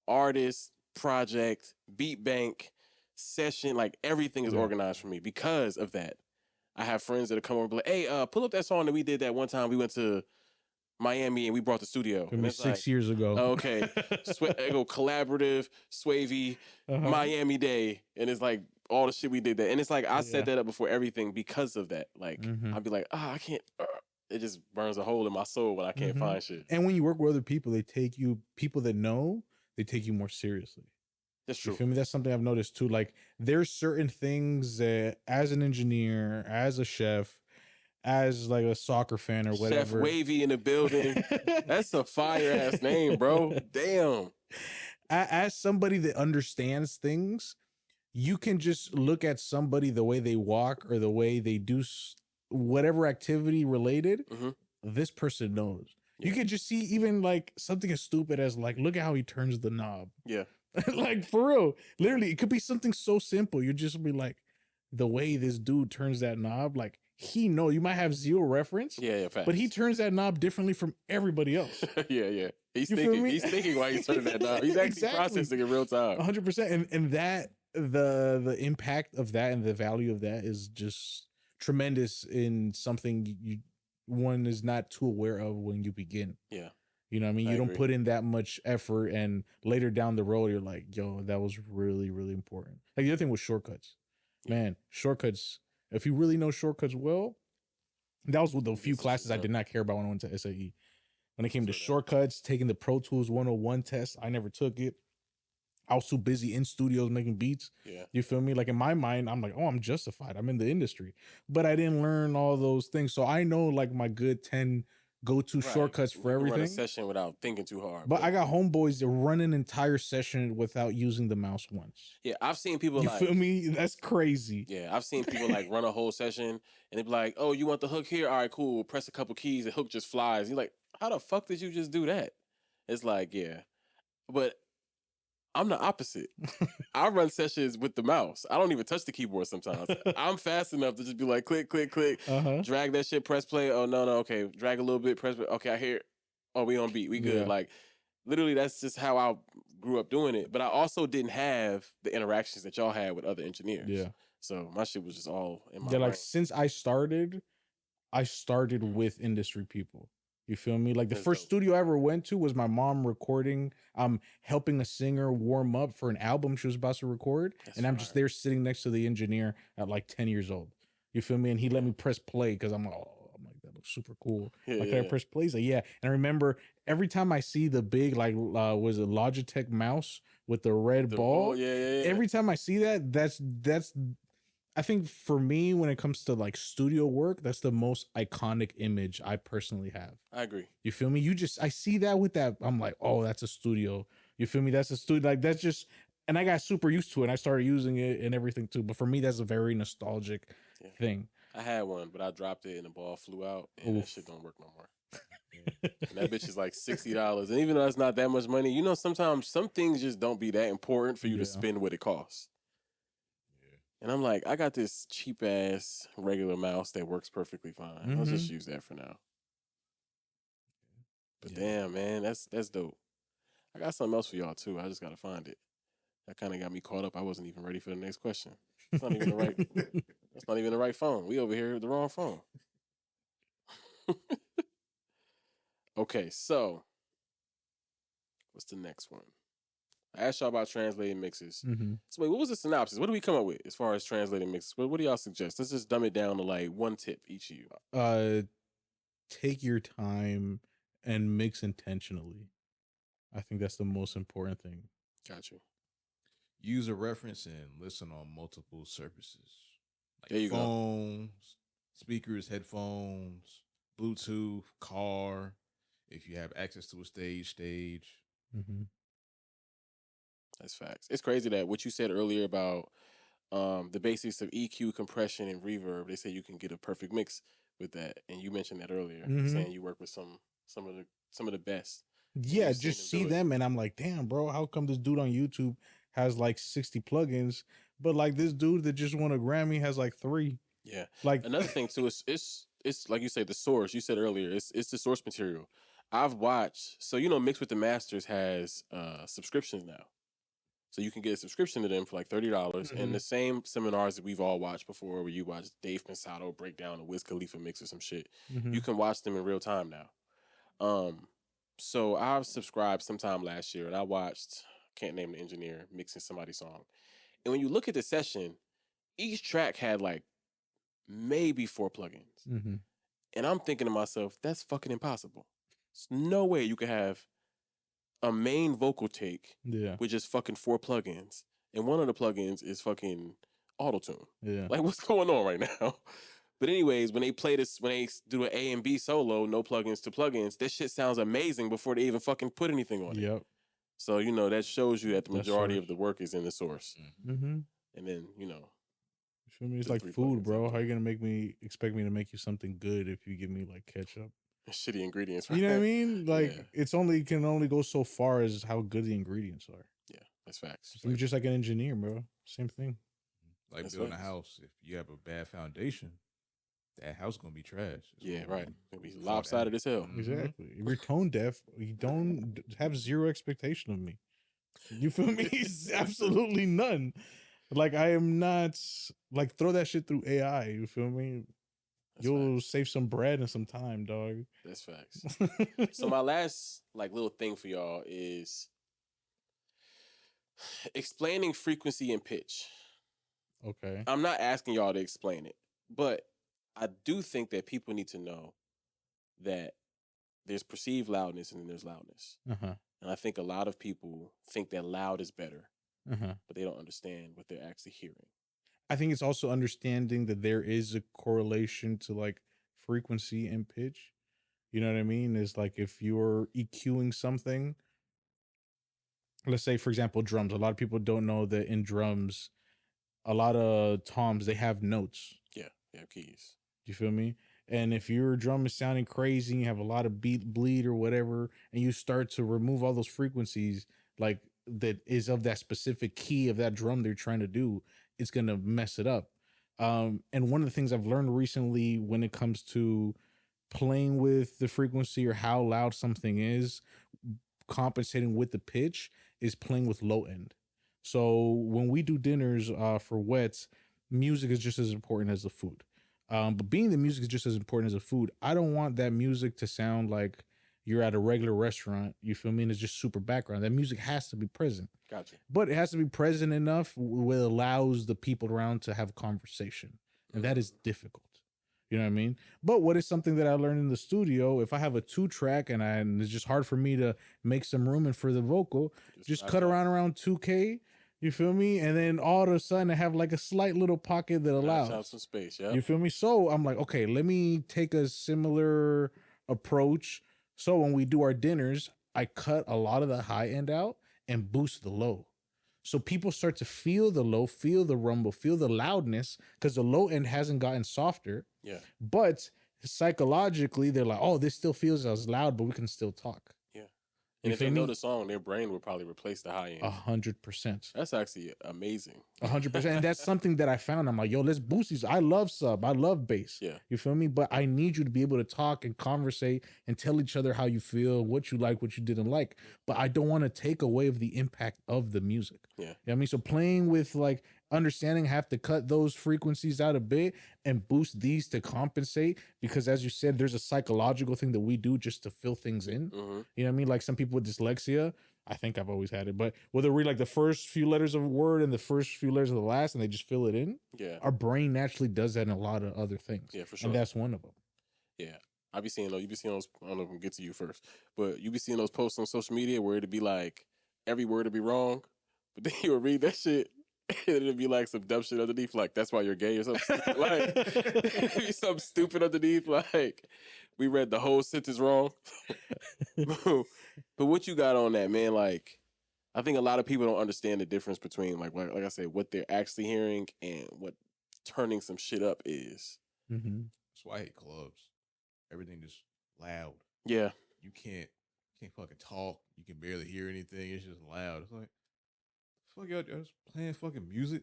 S2: artist, project, beat bank, session, like everything is organized for me because of that. I have friends that come over and be like, hey, pull up that song that we did that one time we went to Miami and we brought the studio.
S3: It was 6 years ago.
S2: Okay. Go collaborative, Swavey, Miami Day. And it's like all the shit we did that. And it's like, I set that up before everything because of that. Like, I'd be like, I can't. It just burns a hole in my soul when I can't find shit.
S3: And when you work with other people, people that know, they take you more seriously.
S2: That's true.
S3: You feel me? That's something I've noticed too. Like there's certain things that as an engineer, as a chef, as like a soccer fan or whatever.
S2: Chef Wavy in the building. That's a fire ass name, bro. Damn.
S3: As somebody that understands things, you can just look at somebody, the way they walk or the way they do whatever activity related. This person knows. You can just see even like something as stupid as like, look at how he turns the knob.
S2: Yeah.
S3: Like for real, literally, it could be something so simple. You just be like, the way this dude turns that knob, like he knows. You might have zero reference, but he turns that knob differently from everybody else.
S2: Yeah. He's thinking while he's turning that knob. He's actually processing in real time.
S3: 100%. And that the impact of that and the value of that is just tremendous in something one is not too aware of when you begin.
S2: Yeah.
S3: You know what I mean? You don't put in that much effort and later down the road, you're like, yo, that was really, really important. Like the other thing was shortcuts. Man, shortcuts. If you really know shortcuts well, that was with the few classes I did not care about when I went to SAE. When it came to shortcuts, taking the Pro Tools 101 test, I never took it. I was too busy in studios making beats.
S2: Yeah.
S3: You feel me? Like in my mind, I'm like, oh, I'm justified. I'm in the industry. But I didn't learn all those things. So I know like my good 10 go-to shortcuts for everything.
S2: Run a session without thinking too hard.
S3: But I got homeboys that run an entire session without using the mouse once.
S2: Yeah, I've seen people
S3: you feel me? That's crazy.
S2: Yeah, I've seen people like run a whole session and they be like, oh, you want the hook here? All right, cool. Press a couple keys, the hook just flies. You're like, how the fuck did you just do that? It's like, yeah. But I'm the opposite. I run sessions with the mouse. I don't even touch the keyboard sometimes. I'm fast enough to just be like, click, click, click, drag that shit, press play. Oh, no, okay. Drag a little bit, press play. Okay, I hear it. Oh, we on beat. We good. Yeah. Like, literally, that's just how I grew up doing it. But I also didn't have the interactions that y'all had with other engineers.
S3: Yeah.
S2: So my shit was just all in my
S3: brain. Like, since I started with industry people. You feel me? Like the first studio I ever went to was my mom recording, helping a singer warm up for an album she was about to record. And I'm just there sitting next to the engineer at like 10 years old. You feel me? And he let me press play because I'm like, that looks super cool. Can I press play? He's like, yeah. And I remember every time I see the big, like, was it Logitech mouse with the red ball? Every time I see that, that's I think for me, when it comes to like studio work, that's the most iconic image I personally have.
S2: I agree.
S3: You feel me? I see that with that. I'm like, oh, that's a studio. You feel me? That's a studio. Like that's just, and I got super used to it. And I started using it and everything too. But for me, that's a very nostalgic thing.
S2: I had one, but I dropped it and the ball flew out and that shit don't work no more. And that bitch is like $60. And even though it's not that much money, you know, sometimes some things just don't be that important for you to spend what it costs. And I'm like, I got this cheap ass regular mouse that works perfectly fine. I'll just use that for now. But damn, man, that's dope. I got something else for y'all too. I just gotta find it. That kind of got me caught up. I wasn't even ready for the next question. That's not even the right. That's not even the right phone. We over here with the wrong phone. Okay, so what's the next one? I asked y'all about translating mixes. So wait, what was the synopsis? What do we come up with as far as translating mixes? What do y'all suggest? Let's just dumb it down to like one tip each of you.
S3: Take your time and mix intentionally. I think that's the most important thing.
S2: Got you.
S1: use a reference and listen on multiple surfaces, like
S2: there you
S1: phones, speakers, headphones, Bluetooth, car. If you have access to a stage.
S3: Mm-hmm.
S2: That's facts. It's crazy that what you said earlier about the basics of EQ, compression, and reverb. They say you can get a perfect mix with that, and you mentioned that earlier, saying you work with some of the best.
S3: Yeah, just see them, and I'm like, damn, bro, how come this dude on YouTube has like 60 plugins, but like this dude that just won a Grammy has like 3?
S2: Yeah.
S3: Like
S2: another thing too is it's like you say, the source. You said earlier, it's the source material. I've watched, so Mix with the Masters has subscriptions now. So you can get a subscription to them for like $30, and the same seminars that we've all watched before, where you watch Dave Pensado break down a Wiz Khalifa mix or some shit. You can watch them in real time now. So I've subscribed sometime last year, and I watched, can't name the engineer, mixing somebody's song. And when you look at the session, each track had like maybe 4 plugins. And I'm thinking to myself, that's fucking impossible. There's no way you could have a main vocal take with just fucking 4 plugins, and one of the plugins is fucking auto-tune.
S3: Yeah.
S2: Like, what's going on right now? But anyways, when they do an A and B solo, no plugins to plugins, this shit sounds amazing before they even fucking put anything on it.
S3: Yep.
S2: So, that shows you that the majority of the work is in the source. And then,
S3: You feel me? It's like food, bro. How you gonna expect me to make you something good if you give me like ketchup?
S2: Shitty ingredients, right?
S3: You know what I mean? Like can only go so far as how good the ingredients are.
S2: Yeah, that's facts.
S3: I'm just like an engineer, bro. Same thing.
S1: Like building a house. If you have a bad foundation, that house gonna be trash.
S2: Right. It'll be lopsided as hell.
S3: Exactly. If you're tone deaf, you don't have zero expectation of me. You feel me? Absolutely none. Like, I am not, like, throw that shit through AI. You feel me? You'll save some bread and some time, dog.
S2: That's facts. So my last little thing for y'all is explaining frequency and pitch.
S3: Okay.
S2: I'm not asking y'all to explain it, but I do think that people need to know that there's perceived loudness and then there's loudness. And I think a lot of people think that loud is better, but they don't understand what they're actually hearing.
S3: I think it's also understanding that there is a correlation to like frequency and pitch. You know what I mean? Is like if you're EQing something, let's say, for example, drums. A lot of people don't know that in drums, a lot of toms, they have notes.
S2: Yeah, they have keys.
S3: You feel me? And if your drum is sounding crazy, you have a lot of bleed or whatever, and you start to remove all those frequencies, like that is of that specific key of that drum they're trying to do, it's going to mess it up. And one of the things I've learned recently when it comes to playing with the frequency or how loud something is, compensating with the pitch, is playing with low end. So when we do dinners for wets, music is just as important as the food. But being the music is just as important as the food, I don't want that music to sound like you're at a regular restaurant. You feel me? And it's just super background. That music has to be present.
S2: Gotcha.
S3: But it has to be present enough where it allows the people around to have conversation. And that is difficult. You know what I mean? But what is something that I learned in the studio, if I have a 2-track and it's just hard for me to make some room and for the vocal, just cut around 2K. You feel me? And then all of a sudden I have like a slight little pocket that allows
S2: some space. Yeah.
S3: You feel me? So I'm like, okay, let me take a similar approach. So when we do our dinners, I cut a lot of the high end out and boost the low. So people start to feel the low, feel the rumble, feel the loudness, because the low end hasn't gotten softer.
S2: Yeah.
S3: But psychologically, they're like, oh, this still feels as loud, but we can still talk.
S2: Yeah. And if they know the song, their brain will probably replace the high end.
S3: 100%.
S2: That's actually amazing.
S3: 100%. And that's something that I found. I'm like, yo, let's boost these. I love sub. I love bass.
S2: Yeah.
S3: You feel me? But I need you to be able to talk and conversate and tell each other how you feel, what you like, what you didn't like. But I don't want to take away of the impact of the music.
S2: Yeah.
S3: You know what I mean? So playing with like understanding, have to cut those frequencies out a bit and boost these to compensate, because as you said, there's a psychological thing that we do just to fill things in. You know what I mean? Like some people with dyslexia, I think I've always had it, but where they read like the first few letters of a word and the first few letters of the last and they just fill it in.
S2: Yeah.
S3: Our brain naturally does that in a lot of other things.
S2: Yeah, for sure.
S3: And that's one of them.
S2: Yeah. I be seeing those, I don't know if I'm gonna get to you first, but you be seeing those posts on social media where it'd be like every word would be wrong, but then you would read that shit. And it'd be like some dumb shit underneath, like that's why you're gay or something. Like it'd be something stupid underneath, like we read the whole sentence wrong. But what you got on that, man? Like, I think a lot of people don't understand the difference between like I said, what they're actually hearing and what turning some shit up is.
S1: Mm-hmm. That's why I hate clubs. Everything just loud.
S2: Yeah,
S1: you can't fucking talk. You can barely hear anything. It's just loud. It's like, fuck y'all just playing fucking music,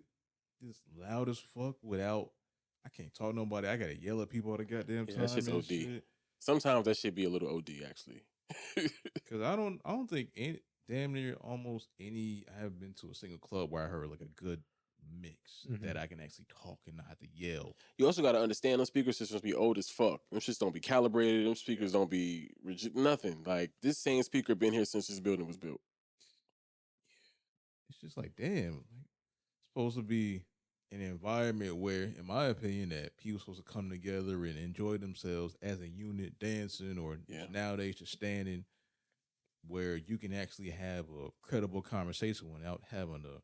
S1: just loud as fuck without. I can't talk to nobody. I gotta yell at people all the goddamn time.
S2: That's just OD. Shit. Sometimes that should be a little OD actually.
S1: Because I don't think damn near almost any. I haven't been to a single club where I heard like a good mix that I can actually talk and not have to yell.
S2: You also got to understand those speaker systems be old as fuck. Them shits don't be calibrated. Them speakers don't be nothing. Like this same speaker been here since this building was built.
S1: It's just like, damn, like, it's supposed to be an environment where, in my opinion, that people supposed to come together and enjoy themselves as a unit, dancing or nowadays just standing, where you can actually have a credible conversation without having to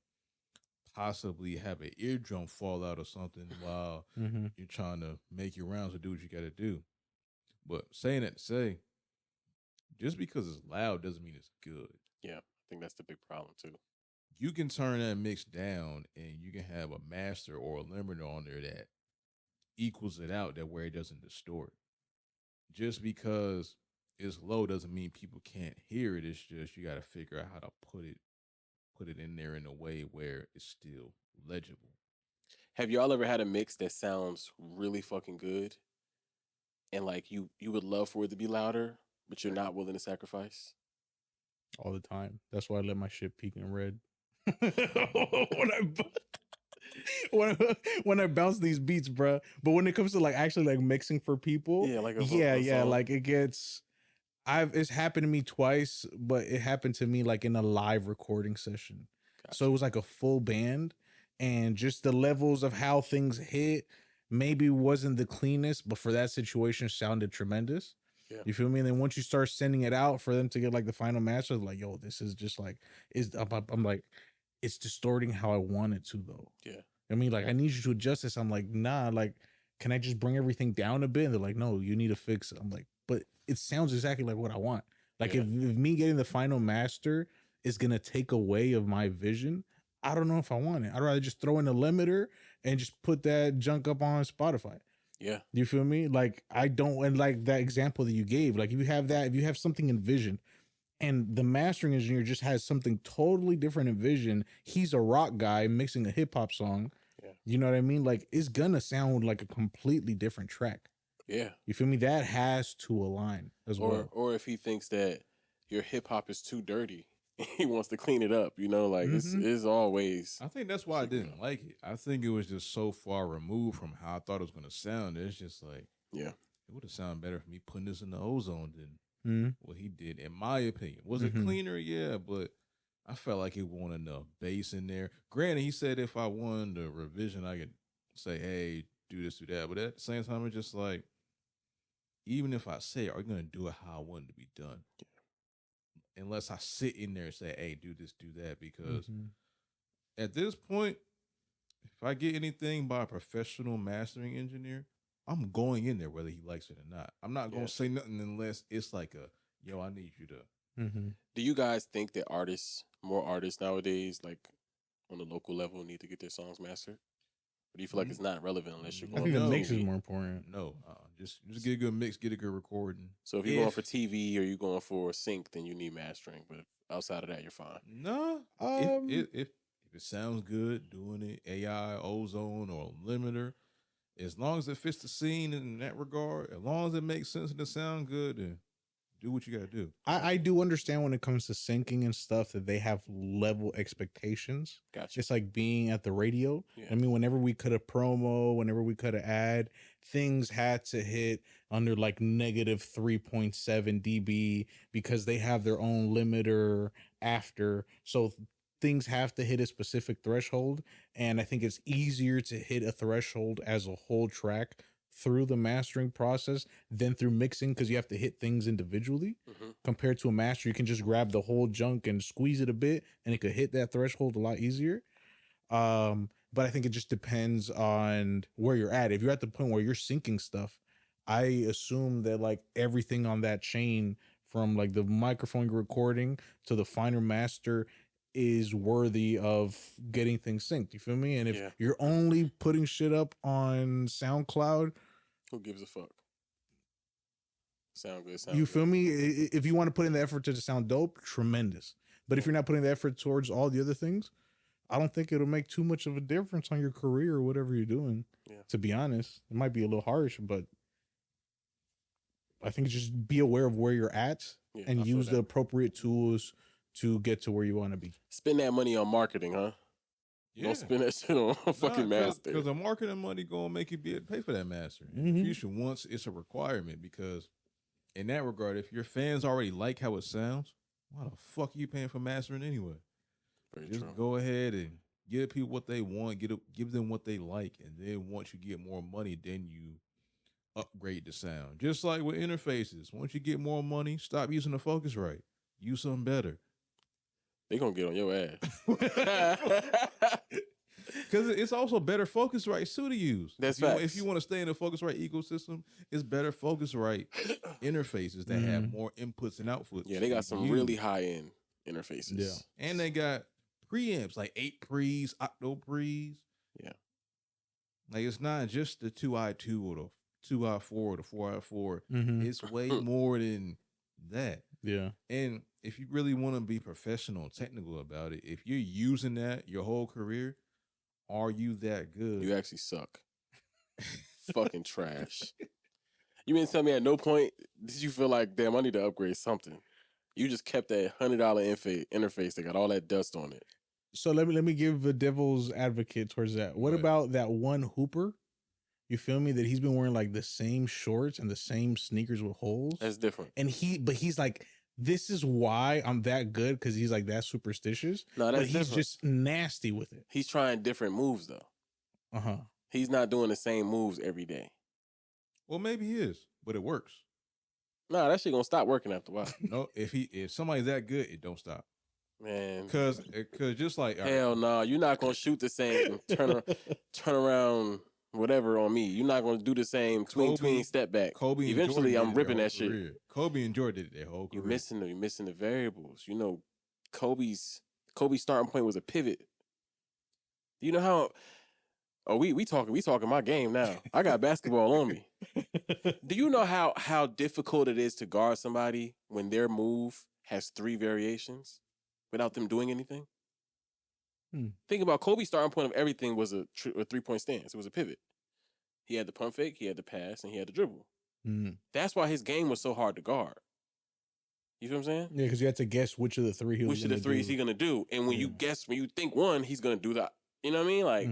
S1: possibly have an eardrum fall out or something while you're trying to make your rounds or do what you got to do. But saying that to say, just because it's loud doesn't mean it's good.
S2: Yeah, I think that's the big problem too.
S1: You can turn that mix down and you can have a master or a limiter on there that equals it out, that where it doesn't distort. Just because it's low doesn't mean people can't hear it. It's just you got to figure out how to put it in there in a way where it's still legible.
S2: Have y'all ever had a mix that sounds really fucking good and like you would love for it to be louder, but you're not willing to sacrifice?
S3: All the time. That's why I let my shit peak in red. when I bounce these beats, bro. But when it comes to like actually like mixing for people, like it gets. It's happened to me twice, but it happened to me like in a live recording session. Gotcha. So it was like a full band, and just the levels of how things hit maybe wasn't the cleanest, but for that situation sounded tremendous. Yeah. You feel me? And then once you start sending it out for them to get like the final master, like, yo, this is just like, I'm like, it's distorting how I want it to though.
S2: Yeah.
S3: I mean, like, I need you to adjust this. I'm like, nah, like, can I just bring everything down a bit? And they're like, no, you need to fix it. I'm like, but it sounds exactly like what I want. Like if me getting the final master is going to take away of my vision, I don't know if I want it. I'd rather just throw in a limiter and just put that junk up on Spotify.
S2: Yeah.
S3: You feel me? Like I don't, and like that example that you gave, like if you have something in vision and the mastering engineer just has something totally different in vision, he's a rock guy mixing a hip hop song. Yeah. You know what I mean? Like it's gonna sound like a completely different track.
S2: Yeah.
S3: You feel me? That has to align as well.
S2: Or if he thinks that your hip hop is too dirty, he wants to clean it up, you know, like it's always.
S1: I think that's why I didn't like it. I think it was just so far removed from how I thought it was going to sound. It's just like, it would have sounded better for me putting this in the ozone than what he did, in my opinion. Was it cleaner? Yeah, but I felt like he wanted enough bass in there. Granted, he said if I wanted a revision, I could say, hey, do this, do that. But at the same time, it's just like, even if I say, are you going to do it how I want it to be done? Yeah. Unless I sit in there and say, hey, do this, do that. Because at this point, if I get anything by a professional mastering engineer, I'm going in there whether he likes it or not. I'm not going to say nothing unless it's like yo, I need you to.
S2: Do you guys think that more artists nowadays, like on the local level, need to get their songs mastered? Or do you feel like it's not relevant unless you're going?
S3: I think the mix is more important.
S1: No, just get a good mix, get a good recording.
S2: So if you're going for TV or you're going for sync, then you need mastering. But outside of that, you're fine.
S1: No, if it sounds good, doing it AI, ozone, or limiter, as long as it fits the scene in that regard, as long as it makes sense and it sound good, then do what you got to do.
S3: I do understand when it comes to syncing and stuff that they have level expectations.
S2: Gotcha.
S3: It's like being at the radio. Yeah. I mean, whenever we cut a promo, whenever we cut an ad, things had to hit under like negative 3.7 dB because they have their own limiter after. So things have to hit a specific threshold. And I think it's easier to hit a threshold as a whole track through the mastering process than through mixing, because you have to hit things individually. Compared to a master, you can just grab the whole junk and squeeze it a bit, and it could hit that threshold a lot easier. But I think it just depends on where you're at. If you're at the point where you're syncing stuff, I assume that like everything on that chain, from like the microphone you're recording to the final master, is worthy of getting things synced. You feel me? And if you're only putting shit up on SoundCloud,
S2: who gives a fuck? Sound good.
S3: You feel me? If you want to put in the effort to sound dope, tremendous. But if you're not putting the effort towards all the other things, I don't think it'll make too much of a difference on your career or whatever you're doing. Yeah. To be honest, it might be a little harsh, but I think just be aware of where you're at and use the appropriate tools to get to where you want to be.
S2: Spend that money on marketing, huh? Yeah. Don't spend that shit on fucking master.
S1: Because the marketing money gonna make you pay for that master in the future once it's a requirement. Because in that regard, if your fans already like how it sounds, why the fuck are you paying for mastering anyway? Just go ahead and give people what they want, give them what they like, and then once you get more money, then you upgrade the sound. Just like with interfaces, once you get more money, stop using the Focusrite. Use something better.
S2: They gonna get on your ass.
S1: Because it's also better Focusrite too to use.
S2: That's
S1: facts. If you want to stay in the Focusrite ecosystem, it's better Focusrite interfaces that have more inputs and outputs.
S2: Yeah, they got some really high-end interfaces.
S1: Yeah. And they got preamps, like 8 pre's, octo pre's.
S2: Yeah.
S1: Like it's not just the 2i2 or the 2i4 or the 4i4. It's way more than that.
S3: Yeah.
S1: And if you really want to be professional and technical about it, if you're using that your whole career, are you that good?
S2: You actually suck. Fucking trash. You mean to tell me at no point did you feel like, damn, I need to upgrade something? You just kept that $100 interface that got all that dust on it.
S3: So let me give a devil's advocate towards that. What about that one Hooper? You feel me? That he's been wearing like the same shorts and the same sneakers with holes.
S2: That's different.
S3: And he's like, this is why I'm that good, because he's like that superstitious.
S2: No, that's
S3: but he's just nasty with it.
S2: He's trying different moves though. He's not doing the same moves every day.
S1: Well, maybe he is, but it works.
S2: Nah, that shit gonna stop working after a while.
S1: No, if somebody's that good, it don't stop.
S2: Man,
S1: because just like
S2: hell no, you're not gonna shoot the same turn around whatever on me. You're not gonna do the same tween step back.
S1: Kobe
S2: eventually I'm ripping that shit.
S1: Career. Kobe and Jordan did it their whole career.
S2: You're missing the variables. You know, Kobe's starting point was a pivot. You know how? Oh, we talking my game now. I got basketball on me. Do you know how difficult it is to guard somebody when their move has 3 variations without them doing anything? Think about Kobe's starting point of everything was a 3-point stance. It was a pivot. He had the pump fake, he had the pass, and he had the dribble. That's why his game was so hard to guard. You feel what I'm saying?
S3: Yeah, because you had to guess which of the 3
S2: which of the 3 is he gonna do, and when you think one, he's gonna do that. You know what I mean? Like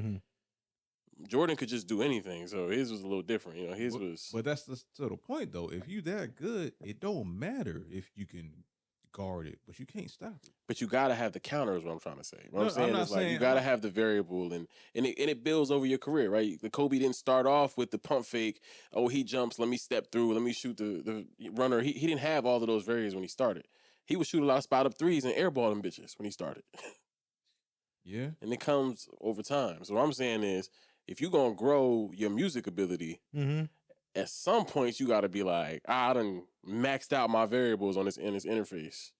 S2: Jordan could just do anything, so his was a little different. You know, his was.
S1: But that's to the point though. If you that good, it don't matter if you can guard it, but you can't stop it.
S2: But you gotta have the counter, is what I'm trying to say. What I'm saying is like you gotta have the variable, and it builds over your career, right? The Kobe didn't start off with the pump fake. Oh, he jumps. Let me step through. Let me shoot the runner. He didn't have all of those variables when he started. He would shoot a lot of spot up threes and airball them bitches when he started.
S1: Yeah,
S2: and it comes over time. So what I'm saying is, if you're gonna grow your music ability, at some point you gotta be like, I done maxed out my variables on this interface.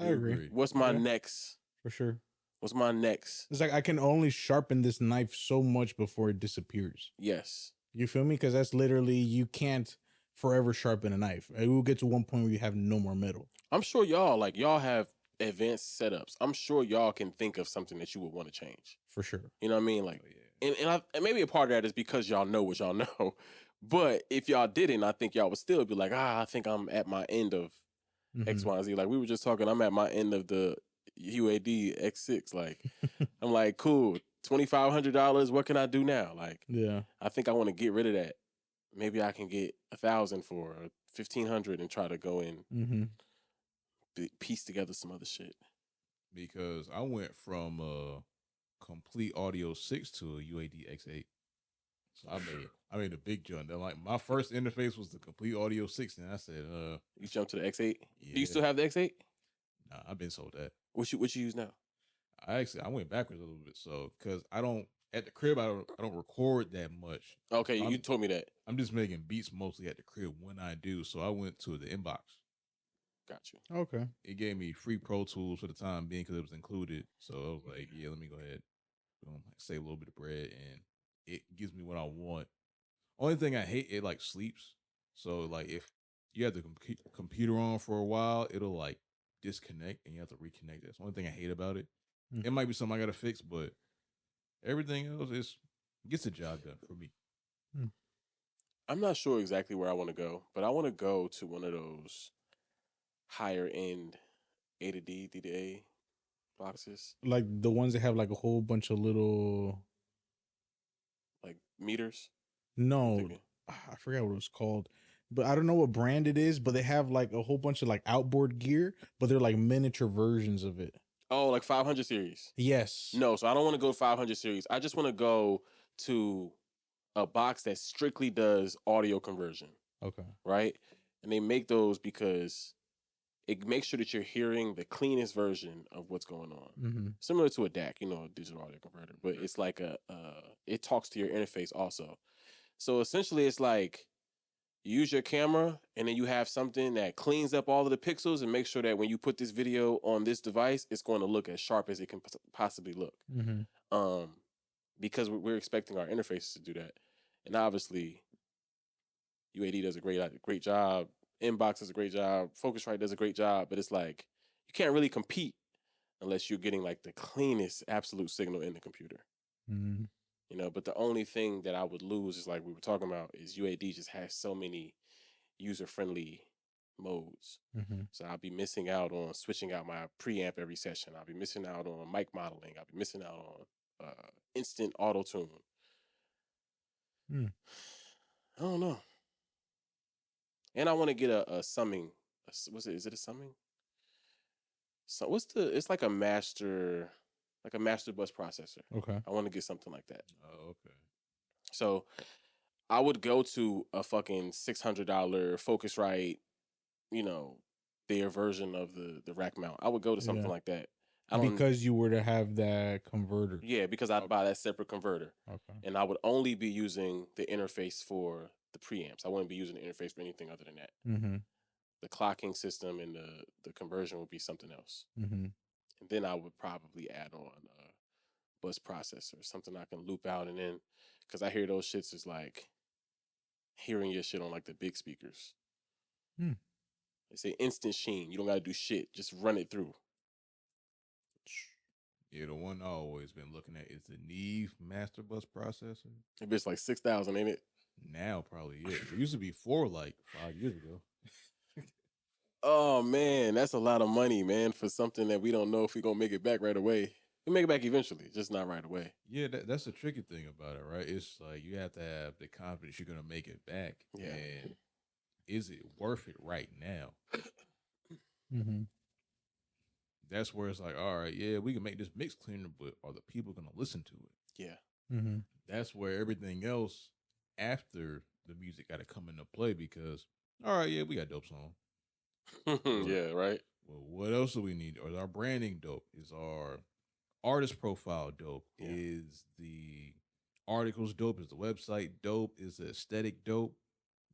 S3: I agree.
S2: What's my next?
S3: For sure.
S2: What's my next?
S3: It's like I can only sharpen this knife so much before it disappears.
S2: Yes.
S3: You feel me? Because that's literally, you can't forever sharpen a knife. It will get to one point where you have no more metal.
S2: I'm sure y'all have advanced setups. I'm sure y'all can think of something that you would want to change.
S3: For sure.
S2: You know what I mean? Like, and maybe a part of that is because y'all know what y'all know. But if y'all didn't, I think y'all would still be like, I think I'm at my end of X, Y, and Z. Like we were just talking, I'm at my end of the UAD X6. Like, I'm like, cool, $2,500. What can I do now? Like,
S3: yeah,
S2: I think I want to get rid of that. Maybe I can get 1,000 for or 1,500 and try to go in, piece together some other shit.
S1: Because I went from complete audio 6 to a UAD X8. So I made a big jump. Then like my first interface was the complete Audio 6, and I said,
S2: you jumped to the X8.
S1: Yeah.
S2: Do you still have the X8?
S1: Nah, I've been sold that.
S2: What you use now?
S1: I went backwards a little bit, so because I don't at the crib I don't record that much.
S2: Okay, you told me that.
S1: I'm just making beats mostly at the crib when I do. So I went to the inbox.
S2: Got you.
S3: Okay.
S1: It gave me free Pro Tools for the time being because it was included. So I was like, yeah, let me go ahead, save a little bit of bread, and it gives me what I want. Only thing I hate, it like sleeps. So like if you have the computer on for a while, it'll like disconnect and you have to reconnect. That's the only thing I hate about it. It might be something I gotta fix, but everything else gets the job done for me.
S2: I'm not sure exactly where I want to go, but I want to go to one of those higher end A to D, D to A boxes.
S3: Like the ones that have like a whole bunch of little
S2: like meters?
S3: No, I forgot what it was called. But I don't know what brand it is, but they have like a whole bunch of like outboard gear, but they're like miniature versions of it.
S2: Oh, like 500 series?
S3: Yes.
S2: No, so I don't want to go 500 series. I just want to go to a box that strictly does audio conversion.
S3: Okay.
S2: Right? And they make those because it makes sure that you're hearing the cleanest version of what's going on.
S3: Mm-hmm.
S2: Similar to a DAC, a digital audio converter, but it's like it talks to your interface also. So essentially it's like you use your camera and then you have something that cleans up all of the pixels and makes sure that when you put this video on this device, it's going to look as sharp as it can possibly look.
S3: Mm-hmm.
S2: Because we're expecting our interfaces to do that. And obviously UAD does a great job. Inbox does a great job. Focusrite does a great job, but it's like you can't really compete unless you're getting like the cleanest absolute signal in the computer.
S3: Mm-hmm.
S2: But the only thing that I would lose is like we were talking about is UAD just has so many user-friendly modes.
S3: Mm-hmm.
S2: So I'll be missing out on switching out my preamp every session. I'll be missing out on mic modeling. I'll be missing out on instant auto-tune. I don't know. And I want to get a summing. Is it a summing? So it's like a master bus processor.
S3: Okay.
S2: I want to get something like that.
S1: Oh, okay.
S2: So I would go to a fucking $600 Focusrite, their version of the rack mount. I would go to something like that.
S3: Because you were to have that converter.
S2: Yeah, because I'd buy that separate converter.
S3: Okay.
S2: And I would only be using the interface for the preamps. I wouldn't be using the interface for anything other than that.
S3: Mm-hmm.
S2: The clocking system and the conversion would be something else.
S3: Mm-hmm.
S2: And then I would probably add on a bus processor, something I can loop out and in. Because I hear those shits is like hearing your shit on like the big speakers. They say instant sheen. You don't got to do shit. Just run it through.
S1: Yeah, the one I always been looking at is the Neve Master Bus Processor.
S2: It bitch like 6,000, ain't it?
S1: Now probably is. It used to be 4 like 5 years ago.
S2: Oh man, that's a lot of money, man, for something that we don't know if we're gonna make it back right away. We make it back eventually, just not right away.
S1: Yeah, that's the tricky thing about it, right? It's like you have to have the confidence you're gonna make it back.
S2: Yeah.
S1: And is it worth it right now?
S3: Mm-hmm.
S1: That's where it's like, all right, yeah, we can make this mix cleaner, but are the people gonna listen to it?
S2: Yeah.
S3: Mm-hmm.
S1: That's where everything else after the music got to come into play because, all right, yeah, we got dope song.
S2: Yeah, right.
S1: Well, what else do we need? Is our branding dope? Is our artist profile dope?
S2: Yeah.
S1: Is the articles dope? Is the website dope? Is the aesthetic dope?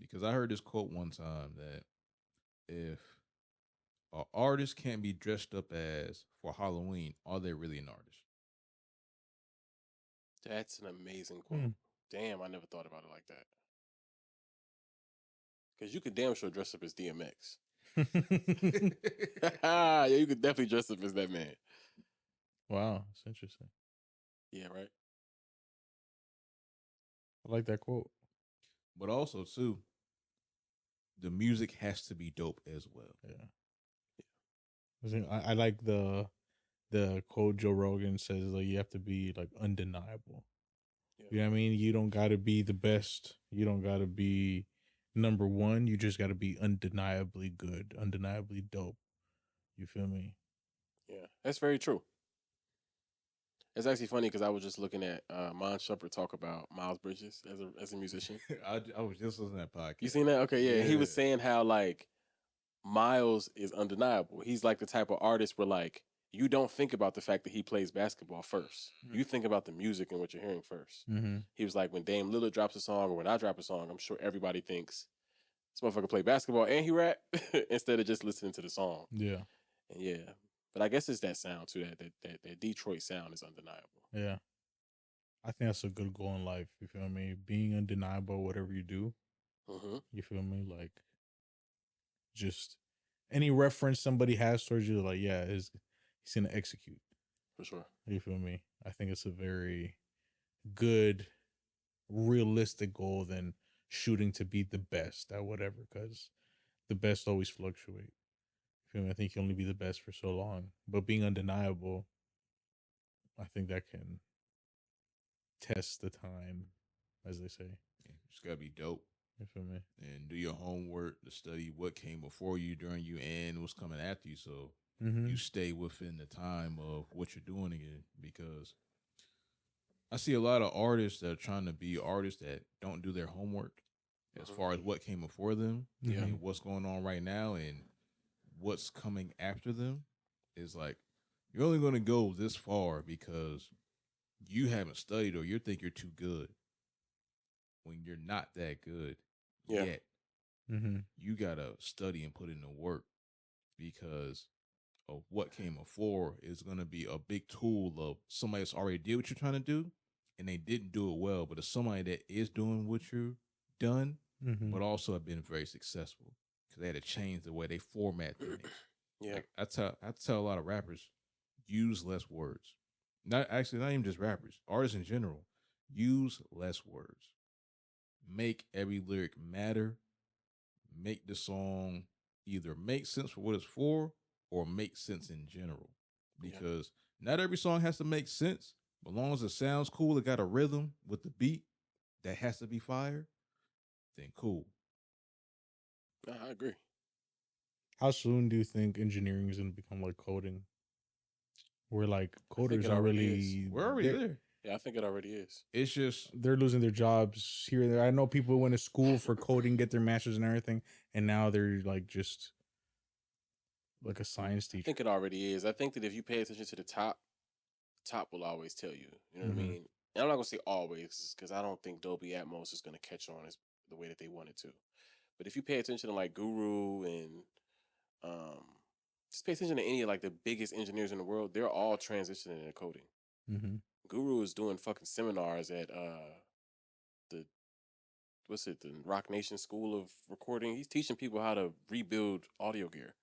S1: Because I heard this quote one time that if an artist can't be dressed up as for Halloween, are they really an artist?
S2: That's an amazing quote. Damn, I never thought about it like that. Because you could damn sure dress up as DMX. Yeah, you could definitely dress up as that man.
S3: Wow, that's interesting.
S2: Yeah, right.
S3: I like that quote.
S1: But also, too, the music has to be dope as well.
S3: Yeah. I like the quote Joe Rogan says, like, you have to be like undeniable. Yeah. You know what I mean? You don't got to be the best. You don't got to be number one. You just got to be undeniably good, undeniably dope. You feel me?
S2: Yeah, that's very true. It's actually funny because I was just looking at Mon Shepard talk about Miles Bridges as a musician.
S1: I was just listening to that podcast.
S2: You seen that? Okay, yeah. He was saying how like Miles is undeniable. He's like the type of artist where like you don't think about the fact that he plays basketball first. You think about the music and what you're hearing first. He was like, when Dame Lillard drops a song or when I drop a song, I'm sure everybody thinks this motherfucker play basketball and he rap instead of just listening to the song.
S3: Yeah.
S2: And yeah. But I guess it's that sound too. That Detroit sound is undeniable.
S3: Yeah. I think that's a good goal in life. You feel me? Being undeniable, whatever you do. You feel me? Like, just any reference somebody has towards you, like, yeah, he's gonna execute.
S2: For sure.
S3: You feel me? I think it's a very good, realistic goal than shooting to be the best at whatever, because the best always fluctuate. You feel me? I think you can only be the best for so long. But being undeniable, I think that can test the time, as they say.
S1: Yeah, just gotta be dope.
S3: You feel me?
S1: And do your homework to study what came before you, during you, and what's coming after you. So you stay within the time of what you're doing again. Because I see a lot of artists that are trying to be artists that don't do their homework as far as what came before them and what's going on right now and what's coming after them. Is like, you're only going to go this far because you haven't studied or you think you're too good when you're not that good yet. You got to study and put in the work, because of what came before is going to be a big tool of somebody that's already did what you're trying to do and they didn't do it well, but it's somebody that is doing what you're done, but also have been very successful because they had to change the way they format things.
S2: Yeah.
S1: Like, I tell a lot of rappers, use less words. Not even just rappers, artists in general. Use less words. Make every lyric matter. Make the song either make sense for what it's for or make sense in general. Because not every song has to make sense, but as long as it sounds cool, it got a rhythm with the beat that has to be fire, then cool.
S2: I agree.
S3: How soon do you think engineering is going to become like coding? Where like coders are really...
S1: We're already there.
S2: Yeah, I think it already is.
S1: It's just...
S3: they're losing their jobs here and there. I know people went to school for coding, get their masters and everything, and now they're like just like a science teacher.
S2: I think it already is. I think that if you pay attention to the top will always tell you. You know what I mean? And I'm not going to say always, because I don't think Dolby Atmos is going to catch on as the way that they want it to. But if you pay attention to like Guru and just pay attention to any of like the biggest engineers in the world, they're all transitioning into coding. Guru is doing fucking seminars at the Rock Nation School of Recording. He's teaching people how to rebuild audio gear.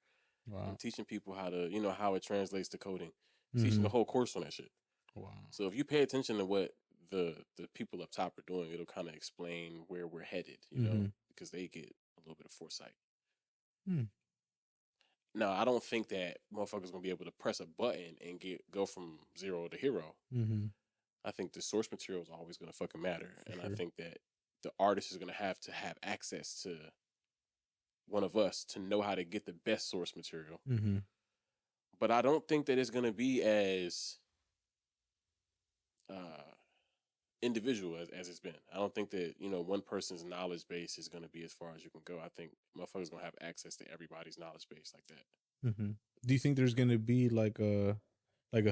S2: Wow. And teaching people how to, how it translates to coding. He's teaching the whole course on that shit. Wow. So if you pay attention to what the people up top are doing, it'll kind of explain where we're headed, you know, because they get a little bit of foresight. Now, I don't think that motherfuckers gonna be able to press a button and go from zero to hero. I think the source material is always gonna fucking matter, and I think that the artist is gonna have access to one of us to know how to get the best source material. But I don't think that it's gonna be as individual as it's been. I don't think that one person's knowledge base is going to be as far as you can go. I think motherfuckers going to have access to everybody's knowledge base like that.
S3: Do you think there's going to be like a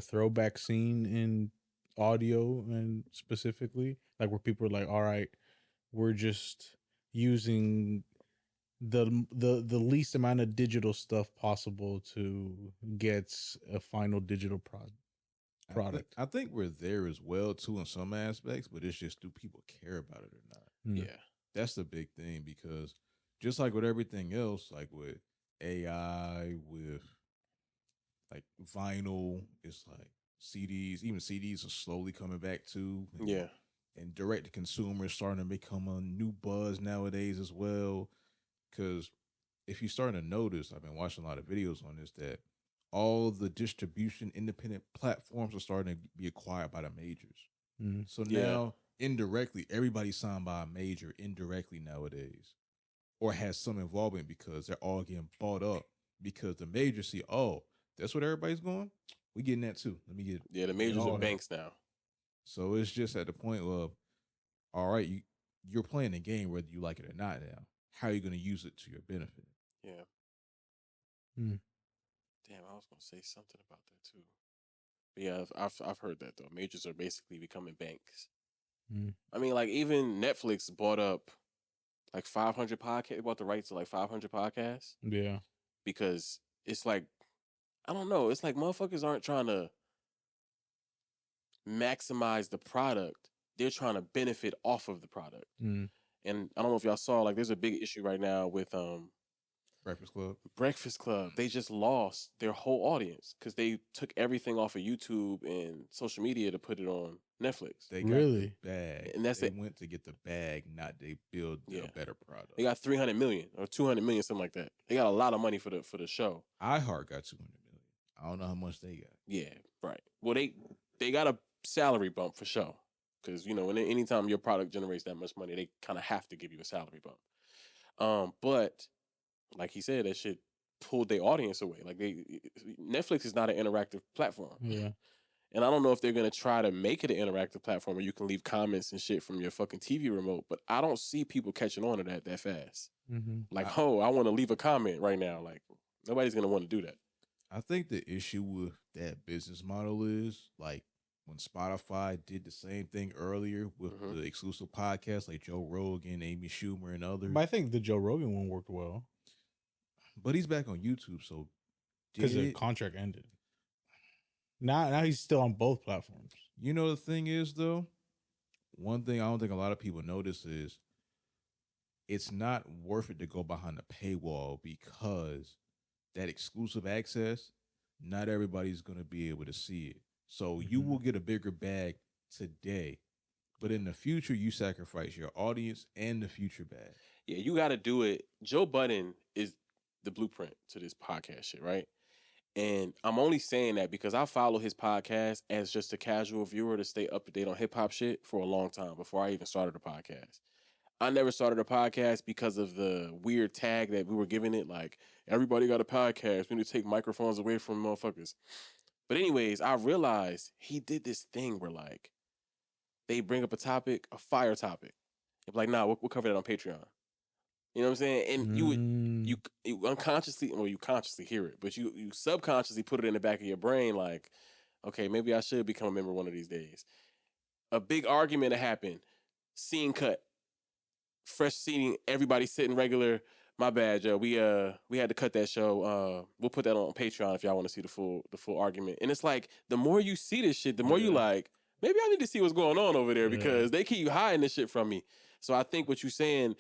S3: throwback scene in audio, and specifically like where people are like, all right, we're just using the least amount of digital stuff possible to get a final digital product?
S1: I think we're there as well too in some aspects, but it's just, do people care about it or not?
S2: Yeah,
S1: that's the big thing, because just like with everything else, like with AI, with like vinyl, it's like CDs. Even CDs are slowly coming back too. And direct to consumer is starting to become a new buzz nowadays as well. Because if you're starting to notice, I've been watching a lot of videos on this, that all the distribution independent platforms are starting to be acquired by the majors. So now indirectly, everybody's signed by a major indirectly nowadays, or has some involvement, because they're all getting bought up because the majors see, oh, that's what everybody's going. We getting that too. Let me get.
S2: Yeah, the majors are banks now.
S1: So it's just at the point of, all right, you're playing the game whether you like it or not. Now, how are you going to use it to your benefit?
S2: Yeah. Damn, I was going to say something about that too. But yeah, I've heard that though. Majors are basically becoming banks. I mean, like even Netflix bought up like 500 podcasts. Bought the rights to like 500 podcasts.
S3: Yeah.
S2: Because it's like, I don't know. It's like motherfuckers aren't trying to maximize the product. They're trying to benefit off of the product. And I don't know if y'all saw, like, there's a big issue right now with Breakfast Club. They just lost their whole audience because they took everything off of YouTube and social media to put it on Netflix.
S1: They got the bag. And they went to get the bag, not they build a better product.
S2: They got 300 million or 200 million, something like that. They got a lot of money for the show.
S1: iHeart got 200 million. I don't know how much they got.
S2: Yeah, right. Well, they got a salary bump for sure. Because, you know, anytime your product generates that much money, they kind of have to give you a salary bump. But like he said, that shit pulled their audience away. Like Netflix is not an interactive platform.
S3: Yeah.
S2: And I don't know if they're going to try to make it an interactive platform where you can leave comments and shit from your fucking TV remote, but I don't see people catching on to that fast. Like, I want to leave a comment right now. Like, nobody's going to want to do that.
S1: I think the issue with that business model is, like, when Spotify did the same thing earlier with the exclusive podcasts like Joe Rogan, Amy Schumer, and others.
S3: But I think the Joe Rogan one worked well.
S1: But he's back on YouTube, so
S3: because the contract ended. Now he's still on both platforms.
S1: You know, the thing is, though, one thing I don't think a lot of people notice is it's not worth it to go behind a paywall because that exclusive access, not everybody's going to be able to see it. So you will get a bigger bag today, but in the future, you sacrifice your audience and the future bag.
S2: Yeah, you got to do it. Joe Budden is the blueprint to this podcast shit, right? And I'm only saying that because I follow his podcast as just a casual viewer to stay up to date on hip hop shit for a long time before I even started a podcast. I never started a podcast because of the weird tag that we were giving it, like, everybody got a podcast. We need to take microphones away from motherfuckers. But anyways, I realized he did this thing where, like, they bring up a topic, a fire topic. They're like, nah, we'll cover that on Patreon. You know what I'm saying? And you unconsciously, well, you consciously hear it, but you subconsciously put it in the back of your brain, like, okay, maybe I should become a member one of these days. A big argument happened. Scene cut. Fresh seating, everybody sitting regular. My bad, Joe. We had to cut that show. We'll put that on Patreon if y'all want to see the full argument. And it's like, the more you see this shit, the more you like, maybe I need to see what's going on over there because they keep hiding this shit from me. So I think what you're saying,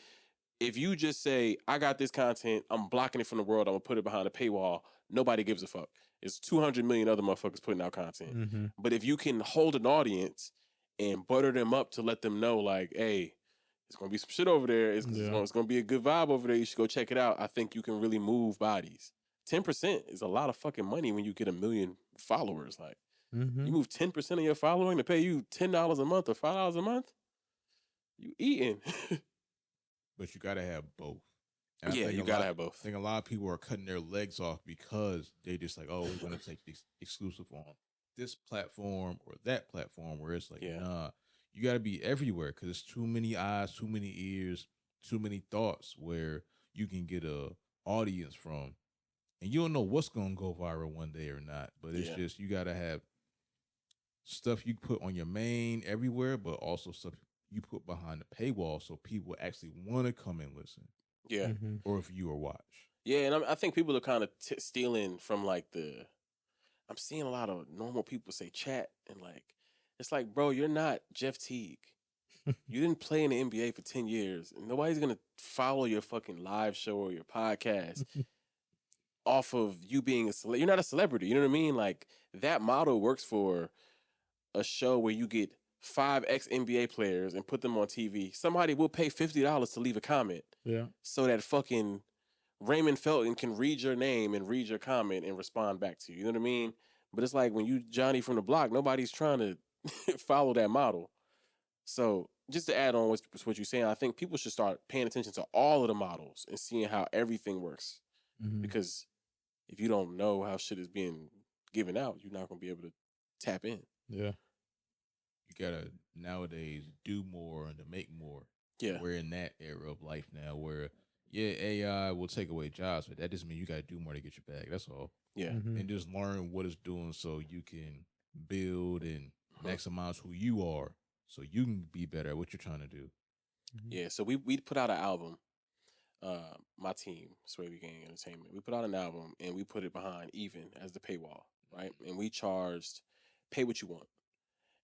S2: if you just say, I got this content, I'm blocking it from the world, I'm going to put it behind a paywall, nobody gives a fuck. It's 200 million other motherfuckers putting out content. But if you can hold an audience and butter them up to let them know, like, hey, it's going to be some shit over there. It's going to be a good vibe over there. You should go check it out. I think you can really move bodies. 10% is a lot of fucking money when you get 1 million followers. Like, you move 10% of your following to pay you $10 a month or $5 a month, you eating.
S1: But you got to have both. And
S2: yeah, you got to have both.
S1: I think a lot of people are cutting their legs off because they just like, oh, we're going to take this exclusive on this platform or that platform, where it's like, nah, you got to be everywhere because it's too many eyes, too many ears, too many thoughts where you can get a audience from. And you don't know what's going to go viral one day or not. But it's just, you got to have stuff you put on your main everywhere, but also stuff you put behind the paywall so people actually want to come and listen.
S2: Yeah.
S1: Or view or watch.
S2: Yeah, and I think people are kind of stealing from, like, I'm seeing a lot of normal people say chat, and, like, it's like, bro, you're not Jeff Teague. You didn't play in the NBA for 10 years. And nobody's going to follow your fucking live show or your podcast off of you being a celebrity. You're not a celebrity. You know what I mean? Like, that model works for a show where you get 5 ex-NBA players and put them on TV. Somebody will pay $50 to leave a comment.
S3: Yeah.
S2: So that fucking Raymond Felton can read your name and read your comment and respond back to you. You know what I mean? But it's like when you Johnny from the block, nobody's trying to follow that model. So just to add on what you're saying, I think people should start paying attention to all of the models and seeing how everything works. Because if you don't know how shit is being giving out, you're not gonna be able to tap in.
S3: Yeah.
S1: You gotta nowadays do more and to make more.
S2: Yeah.
S1: We're in that era of life now where AI will take away jobs, but that doesn't mean you gotta do more to get your bag. That's all.
S2: Yeah.
S1: And just learn what it's doing so you can build and maximize who you are so you can be better at what you're trying to do.
S2: Yeah. So we put out an album. My team, Swavy Gang Entertainment, we put out an album and we put it behind Even as the paywall, right? And we charged pay what you want.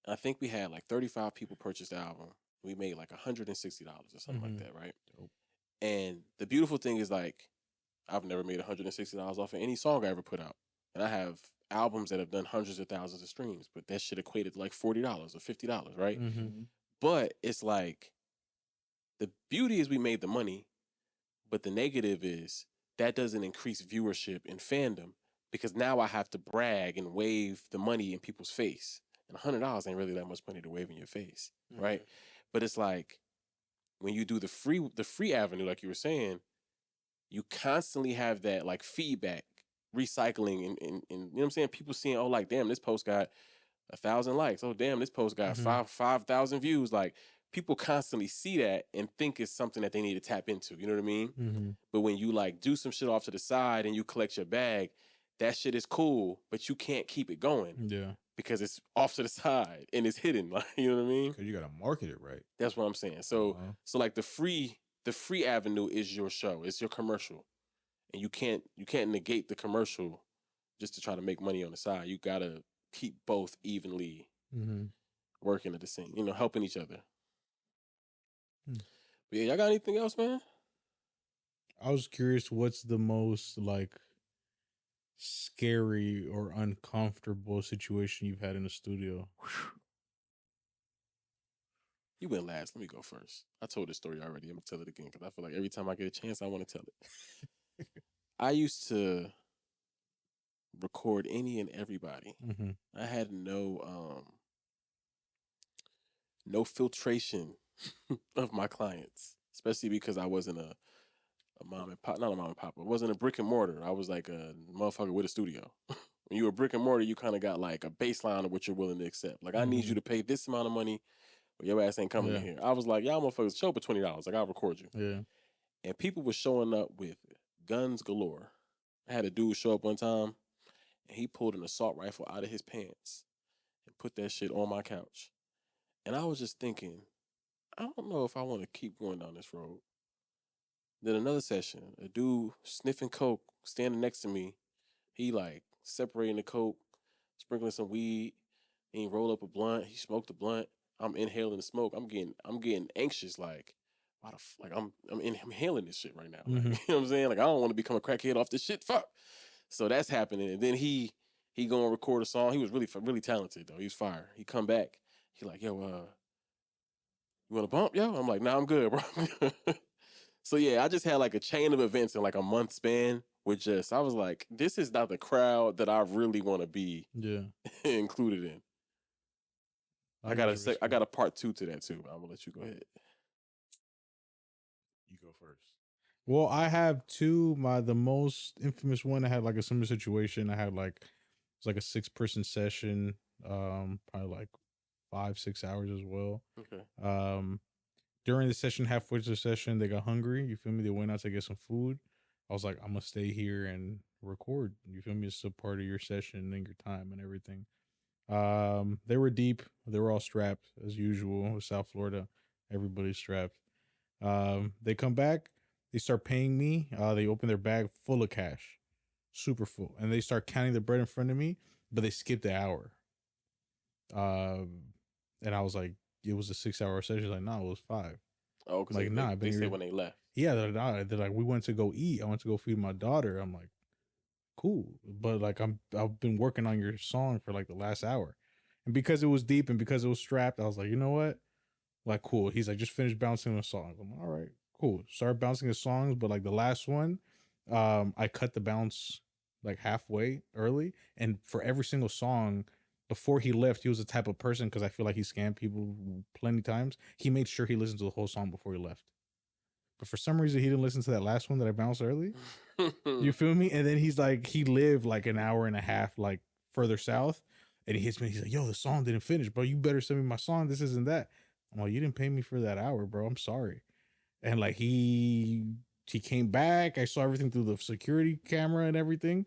S2: And I think we had like 35 people purchase the album. We made like $160 or something like that, right?
S1: Dope.
S2: And the beautiful thing is like, I've never made $160 off of any song I ever put out. And I have albums that have done hundreds of thousands of streams, but that shit equated to like $40 or $50, right? But it's like, the beauty is we made the money, but the negative is that doesn't increase viewership and fandom because now I have to brag and wave the money in people's face. And $100 ain't really that much money to wave in your face, right? But it's like when you do the free avenue, like you were saying, you constantly have that like feedback, recycling, and you know what I'm saying? People seeing, oh, like, damn, this post got 1,000 likes. Oh, damn, this post got 5,000 views. Like, people constantly see that and think it's something that they need to tap into. You know what I mean? But when you like do some shit off to the side and you collect your bag, that shit is cool, but you can't keep it going.
S3: Yeah.
S2: Because it's off to the side and it's hidden. Like, you know what I mean?
S1: Because you got to market it right.
S2: That's what I'm saying. So, so like the free avenue is your show. It's your commercial. And you can't negate the commercial just to try to make money on the side. You got to keep both evenly working at the same, you know, helping each other. But yeah, y'all got anything else, man?
S3: I was curious, what's the most like scary or uncomfortable situation you've had in the studio?
S2: You went last. Let me go first. I told this story already. I'm gonna tell it again because I feel like every time I get a chance, I want to tell it. I used to record any and everybody. I had no filtration of my clients, especially because I wasn't a mom and pop, not a mom and pop. I wasn't a brick and mortar. I was like a motherfucker with a studio. When you were brick and mortar, you kind of got like a baseline of what you're willing to accept. Like, I need you to pay this amount of money, or your ass ain't coming in here. I was like, y'all motherfuckers, show up at $20. Like, I'll record you.
S3: Yeah.
S2: And people were showing up with guns galore. I had a dude show up one time, and he pulled an assault rifle out of his pants and put that shit on my couch. And I was just thinking, I don't know if I want to keep going down this road. Then another session, a dude sniffing coke, standing next to me. He like separating the coke, sprinkling some weed. He roll up a blunt. He smoked a blunt. I'm inhaling the smoke. I'm getting anxious. Like, why the I'm inhaling this shit right now. Like, you know what I'm saying? Like, I don't want to become a crackhead off this shit. Fuck. So that's happening. And then he go and record a song. He was really talented though. He was fire. He come back. He like, yo, you want to bump, yo? I'm like, nah, I'm good, bro. So yeah, I just had like a chain of events in like a month span with I was like, this is not the crowd that I really want to be included in. I got a part 2 to that too, but I'm gonna let you go ahead.
S1: You go first.
S3: Well, I have two. The most infamous one, I had like a similar situation. I had like, it's like a 6-person session, probably like 5-6 hours as well.
S2: Okay.
S3: During the session, halfway to the session, they got hungry. You feel me? They went out to get some food. I was like, I'm gonna stay here and record. You feel me? It's a part of your session and your time and everything. They were deep. They were all strapped as usual. South Florida, everybody's strapped. They come back. They start paying me. They open their bag full of cash, super full, and they start counting the bread in front of me. But they skipped the hour. And I was like, it was a 6-hour session. Like, no, it was 5.
S2: Oh, because
S3: like,
S2: they said when they left.
S3: Yeah, they're like, we went to go eat. I went to go feed my daughter. I'm like, cool, but like I've been working on your song for like the last hour, and because it was deep and because it was strapped, I was like, you know what, like, cool. He's like, just finish bouncing the songs. I'm like, all right, cool. Started bouncing the songs, but like the last one, I cut the bounce like halfway early, and for every single song. Before he left, he was the type of person, because I feel like he scammed people plenty times. He made sure he listened to the whole song before he left. But for some reason, he didn't listen to that last one that I bounced early. You feel me? And then he's like, he lived like an hour and a half, like further south, and he hits me. He's like, "Yo, the song didn't finish, bro. You better send me my song. This isn't that." I'm like, "You didn't pay me for that hour, bro. I'm sorry." And like he came back. I saw everything through the security camera and everything.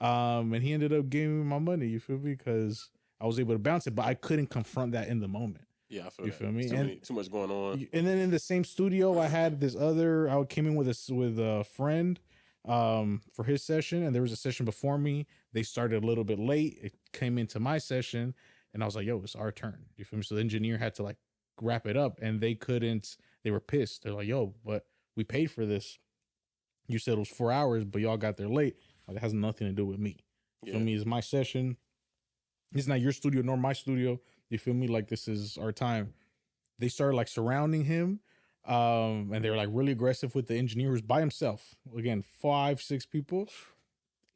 S3: And he ended up giving me my money. You feel me? Because I was able to bounce it, but I couldn't confront that in the moment.
S2: Yeah, I feel
S3: you
S2: that.
S3: feel me?
S2: Too much going on.
S3: And then in the same studio, I had this other. I came in with a friend, for his session, and there was a session before me. They started a little bit late. It came into my session, and I was like, "Yo, it's our turn." You feel me? So the engineer had to like wrap it up, and they couldn't. They were pissed. They're like, "Yo, but we paid for this. You said it was 4 hours, but y'all got there late. Like, it has nothing to do with me. You feel me? It's my session. It's not your studio nor my studio. You feel me? Like, this is our time." They started like surrounding him. And they were like really aggressive with the engineer who's by himself. Again, 5-6 people.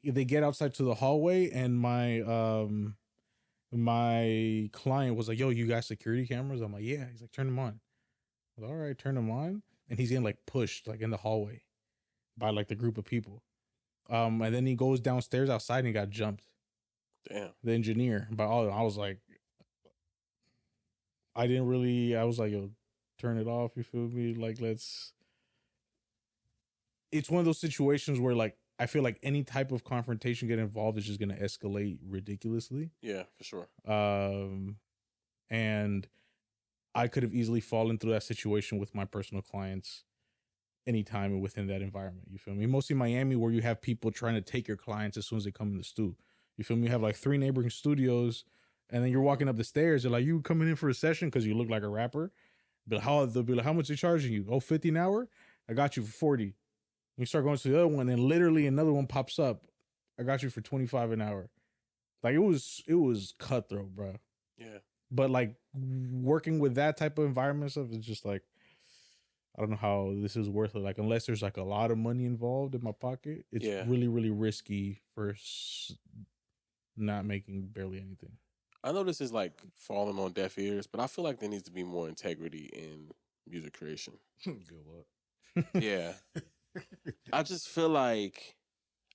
S3: They get outside to the hallway, and my client was like, "Yo, you got security cameras?" I'm like, "Yeah." He's like, "Turn them on." I was like, "All right, turn them on." And he's getting like pushed like in the hallway by like the group of people. And then he goes downstairs outside and he got jumped.
S2: Damn.
S3: The engineer. But I was like, I was like, "Yo, turn it off." You feel me? Like, it's one of those situations where like, I feel like any type of confrontation get involved is just going to escalate ridiculously.
S2: Yeah, for sure.
S3: And I could have easily fallen through that situation with my personal clients anytime within that environment. You feel me? Mostly Miami, where you have people trying to take your clients as soon as they come in the stew. You feel me? You have like 3 neighboring studios, and then you're walking up the stairs. They're like, "You coming in for a session because you look like a rapper?" But they'll be like, "How much are they charging you?" "Oh, $50 an hour? I got you for 40. You start going to the other one, and literally another one pops up. "I got you for 25 an hour." Like, it was cutthroat, bro.
S2: Yeah.
S3: But like, working with that type of environment stuff is just like, I don't know how this is worth it. Like, unless there's like a lot of money involved in my pocket, it's really, really risky for not making barely anything.
S2: I know this is like falling on deaf ears, but I feel like there needs to be more integrity in music creation.
S1: Good luck.
S2: Yeah. I just feel like,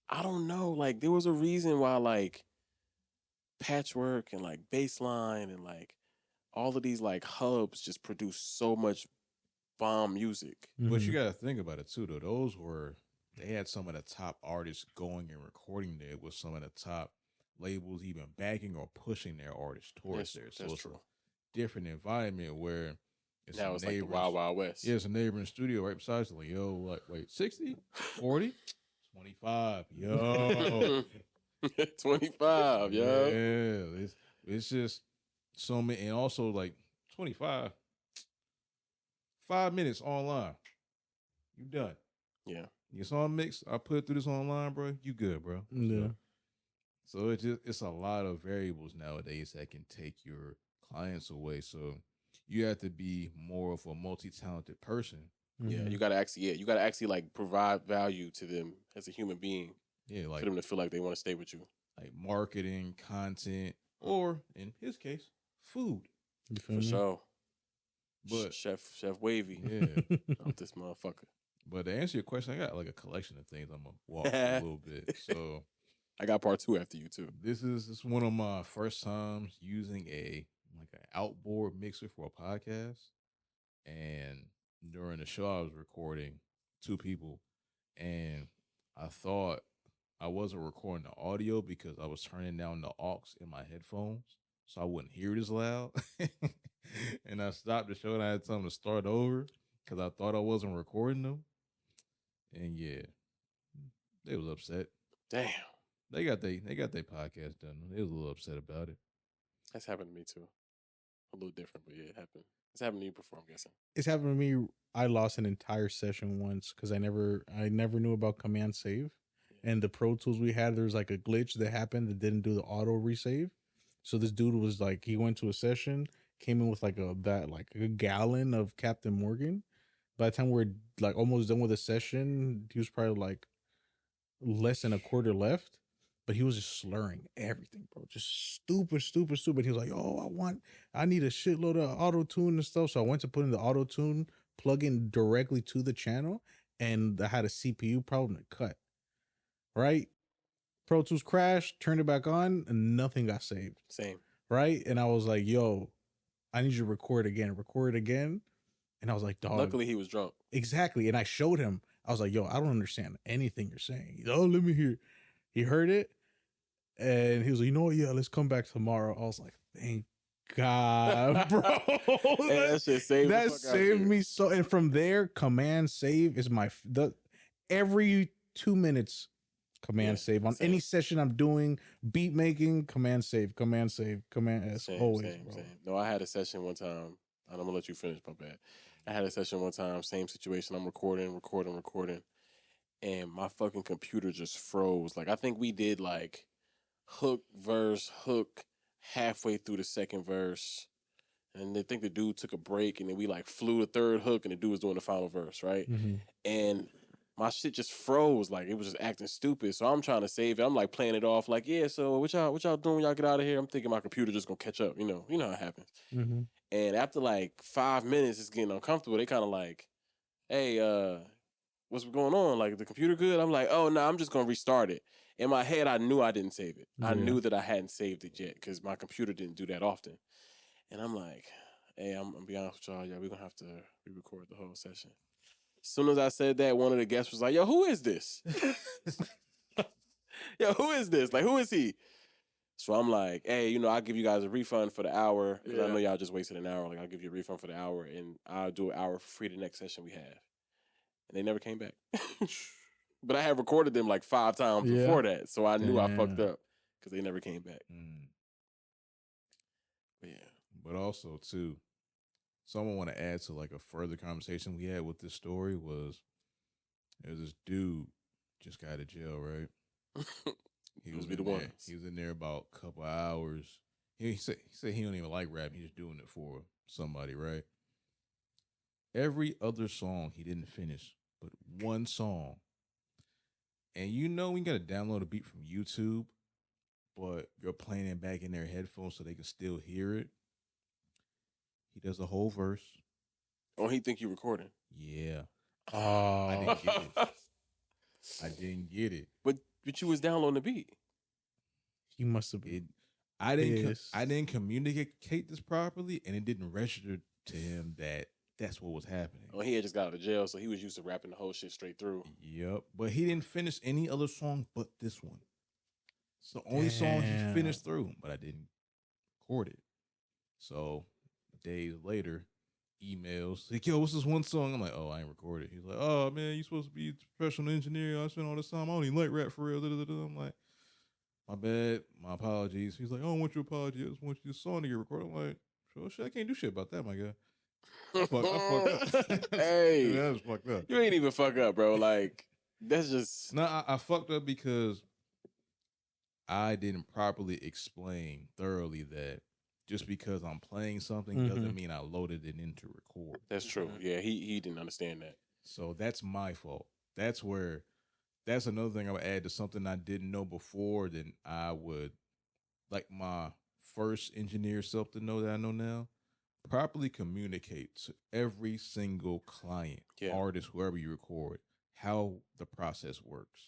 S2: I don't know, like there was a reason why like Patchwork and like Baseline and like all of these like hubs just produce so much bomb music.
S1: But you got to think about it too, though. They had some of the top artists going and recording there with some of the top labels even backing or pushing their artists towards there. So it's a different environment where
S2: it's now it's like the Wild Wild West.
S1: Yeah, it's a neighboring studio right beside you. Like, yo, like, wait, 60, 40, 25, yo.
S2: 25, yo.
S1: Yeah, it's just so many, and also like 25, 5 minutes online, you done.
S2: Yeah,
S1: your song mixed. I put it through this online, bro. You good, bro?
S3: Yeah.
S1: So it's a lot of variables nowadays that can take your clients away. So you have to be more of a multi-talented person.
S2: Yeah, you gotta actually like provide value to them as a human being.
S1: Yeah, like
S2: for them to feel like they want to stay with you.
S1: Like marketing, content, or in his case, food.
S2: For sure.
S1: But
S2: Chef Wavy.
S1: Yeah.
S2: Out this motherfucker.
S1: But to answer your question, I got like a collection of things I'm gonna walk through a little bit. So
S2: I got part 2 after you too.
S1: This is one of my first times using an outboard mixer for a podcast. And during the show I was recording 2 people, and I thought I wasn't recording the audio because I was turning down the aux in my headphones so I wouldn't hear it as loud. And I stopped the show and I had time to start over because I thought I wasn't recording them. And yeah, they was upset.
S2: Damn.
S1: They got their podcast done. They was a little upset about it.
S2: That's happened to me too. A little different, but yeah, it happened. It's happened to you before, I'm guessing.
S3: It's happened to me. I lost an entire session once because I never knew about command save. And the Pro Tools we had, there's like a glitch that happened that didn't do the auto resave. So this dude was like, he went to a session, came in with like a gallon of Captain Morgan. By the time we're like almost done with the session, he was probably like less than a quarter left. But he was just slurring everything, bro. Just stupid. He was like, "Oh, I need a shitload of auto tune and stuff." So I went to put in the auto tune plug-in directly to the channel, and I had a CPU problem to cut. Right? Pro Tools crashed, turned it back on, and nothing got saved.
S2: Same.
S3: Right? And I was like, yo, I need you to record again. And I was like, dog.
S2: Luckily, he was drunk.
S3: Exactly. And I showed him. I was like, yo, I don't understand anything you're saying. He's, oh, let me hear. He heard it. And he was like, you know what? Yeah, let's come back tomorrow. I was like, thank God, bro.
S2: That shit
S3: saved me so. And from there, command save is every 2 minutes, command save on any session I'm doing, beat making, command save, command S. Always, bro.
S2: Same. No, I had a session one time. I'm gonna let you finish, my bad. I had a session one time, same situation. I'm recording, and my fucking computer just froze. Like I think we did like hook, verse, hook, halfway through the second verse. And they think the dude took a break, and then we like flew the third hook, and the dude was doing the final verse, right?
S3: Mm-hmm.
S2: And my shit just froze, like it was just acting stupid. So I'm trying to save it. I'm like playing it off, like, yeah. So what y'all doing when y'all get out of here? I'm thinking my computer just gonna catch up. You know how it happens.
S3: Mm-hmm.
S2: And after like 5 minutes, it's getting uncomfortable. They kind of like, hey, what's going on? Like the computer good? I'm like, oh no, I'm just gonna restart it. In my head, I knew I didn't save it. I knew that I hadn't saved it yet because my computer didn't do that often. And I'm like, hey, I'm gonna be honest with y'all. Yeah, we're gonna have to re-record the whole session. As soon as I said that, one of the guests was like, yo, who is this? Yo, who is this? Like, who is he? So I'm like, hey, I'll give you guys a refund for the hour. Because I know y'all just wasted an hour. Like, I'll give you a refund for the hour, and I'll do an hour for free the next session we have. And they never came back. But I had recorded them like 5 times before that. So I knew I fucked up because they never came back. But yeah.
S1: But also, too, someone want to add to like a further conversation we had with this story was there's this dude just got out of jail, right? He was in there about a couple of hours. He said he don't even like rap. He's just doing it for somebody, right? Every other song he didn't finish, but one song. And we got to download a beat from YouTube, but you're playing it back in their headphones so they can still hear it. He does the whole verse.
S2: Oh, he think you recording?
S1: Yeah.
S3: Oh,
S1: I didn't get it. I didn't get it.
S2: But you was downloading the beat.
S3: He must have been.
S1: I didn't communicate this properly, and it didn't register to him that that's what was happening.
S2: Oh, he had just got out of jail, so he was used to rapping the whole shit straight through.
S1: Yep. But he didn't finish any other song but this one. It's the only song he finished through, but I didn't record it. So days later, emails like, yo, what's this one song? I'm like, oh, I ain't recorded. He's like, oh man, you supposed to be a professional engineer. I spent all this time. I don't even like rap for real. I'm like, my bad, my apologies. He's like, I don't want your apology. I just want your song to get recorded. I'm like, sure shit, I can't do shit about that, my guy. I fucked up.
S2: Hey,
S1: that was fucked up.
S2: You ain't even fuck up, bro. Like, that's just
S1: no. I fucked up because I didn't properly explain thoroughly that just because I'm playing something doesn't mean I loaded it in to record.
S2: That's true. Yeah, he didn't understand that.
S1: So that's my fault. That's another thing I would add to something I didn't know before. Then I would like my first engineer self to know that I know now. Properly communicate to every single client, artist, whoever you record, how the process works.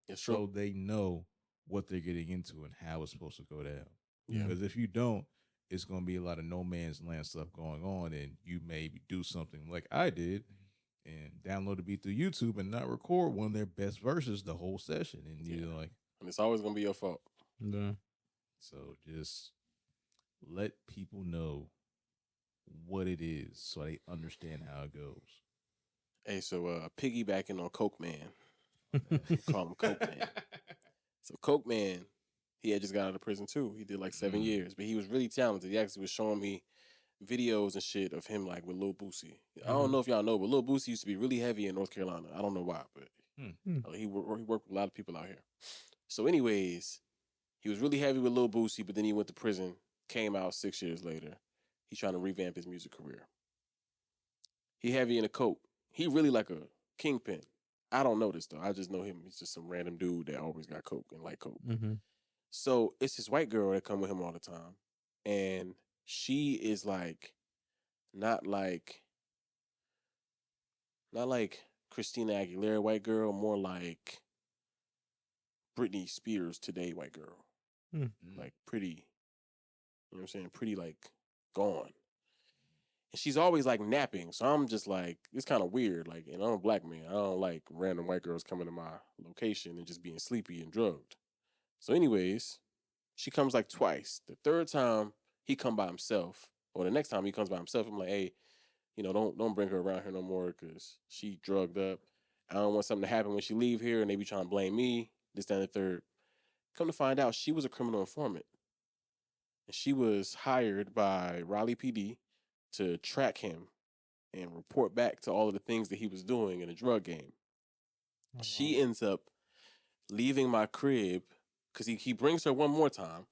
S2: It's true.
S1: So they know what they're getting into and how it's supposed to go down.
S3: Yeah.
S1: Because if you don't, it's going to be a lot of no man's land stuff going on, and you maybe do something like I did and download a beat through YouTube and not record one of their best verses the whole session. And you're like,
S2: and it's always going to be your fault.
S3: Yeah.
S1: So just let people know what it is so they understand how it goes.
S2: Hey, so piggybacking on Coke Man. Call him Coke Man. So Coke Man, he had just got out of prison too. He did like 7 years, but he was really talented. He actually was showing me videos and shit of him like with Lil Boosie. I don't know if y'all know, but Lil Boosie used to be really heavy in North Carolina. I don't know why, but he worked with a lot of people out here. So anyways, he was really heavy with Lil Boosie, but then he went to prison, came out 6 years later. He's trying to revamp his music career. He heavy in a coke. He really like a kingpin. I don't know this though. I just know him. He's just some random dude that always got coke and like coke. So it's this white girl that come with him all the time. And she is like, not like Christina Aguilera white girl, more like Britney Spears today white girl. Like pretty, you know what I'm saying? Pretty like gone. And she's always like napping. So I'm just like, it's kind of weird. Like, and I'm a black man. I don't like random white girls coming to my location and just being sleepy and drugged. So anyways, she comes like twice. The third time he come by himself, or the next time he comes by himself, I'm like, hey, you know, don't bring her around here no more because she drugged up. I don't want something to happen when she leave here and they be trying to blame me, this, that, and the third. Come to find out, she was a criminal informant. And she was hired by Raleigh PD to track him and report back to all of the things that he was doing in the drug game. She ends up leaving my crib because he brings her one more time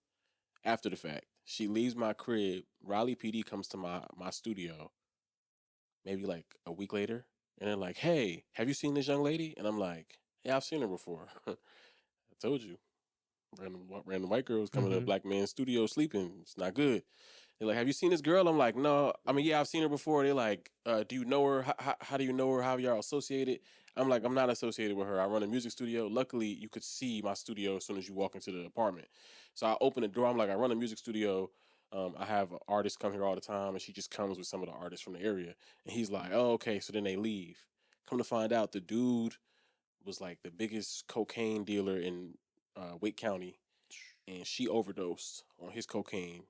S2: after the fact. She leaves my crib. Raleigh PD comes to my studio maybe like a week later. And they're like, hey, have you seen this young lady? And I'm like, yeah, I've seen her before. I told you. Random white girls coming to a black man's studio sleeping. It's not good. They're like, have you seen this girl? I'm like, no. I mean, yeah, I've seen her before. They're like, do you know her? How do you know her? How y'all associated? I'm like, I'm not associated with her. I run a music studio. Luckily, you could see my studio as soon as you walk into the apartment. So I open the door. I'm like, I run a music studio. I have artists come here all the time, and she just comes with some of the artists from the area. And he's like, oh, okay. So then they leave. Come to find out, the dude was like the biggest cocaine dealer in Wake County, and she overdosed on his cocaine.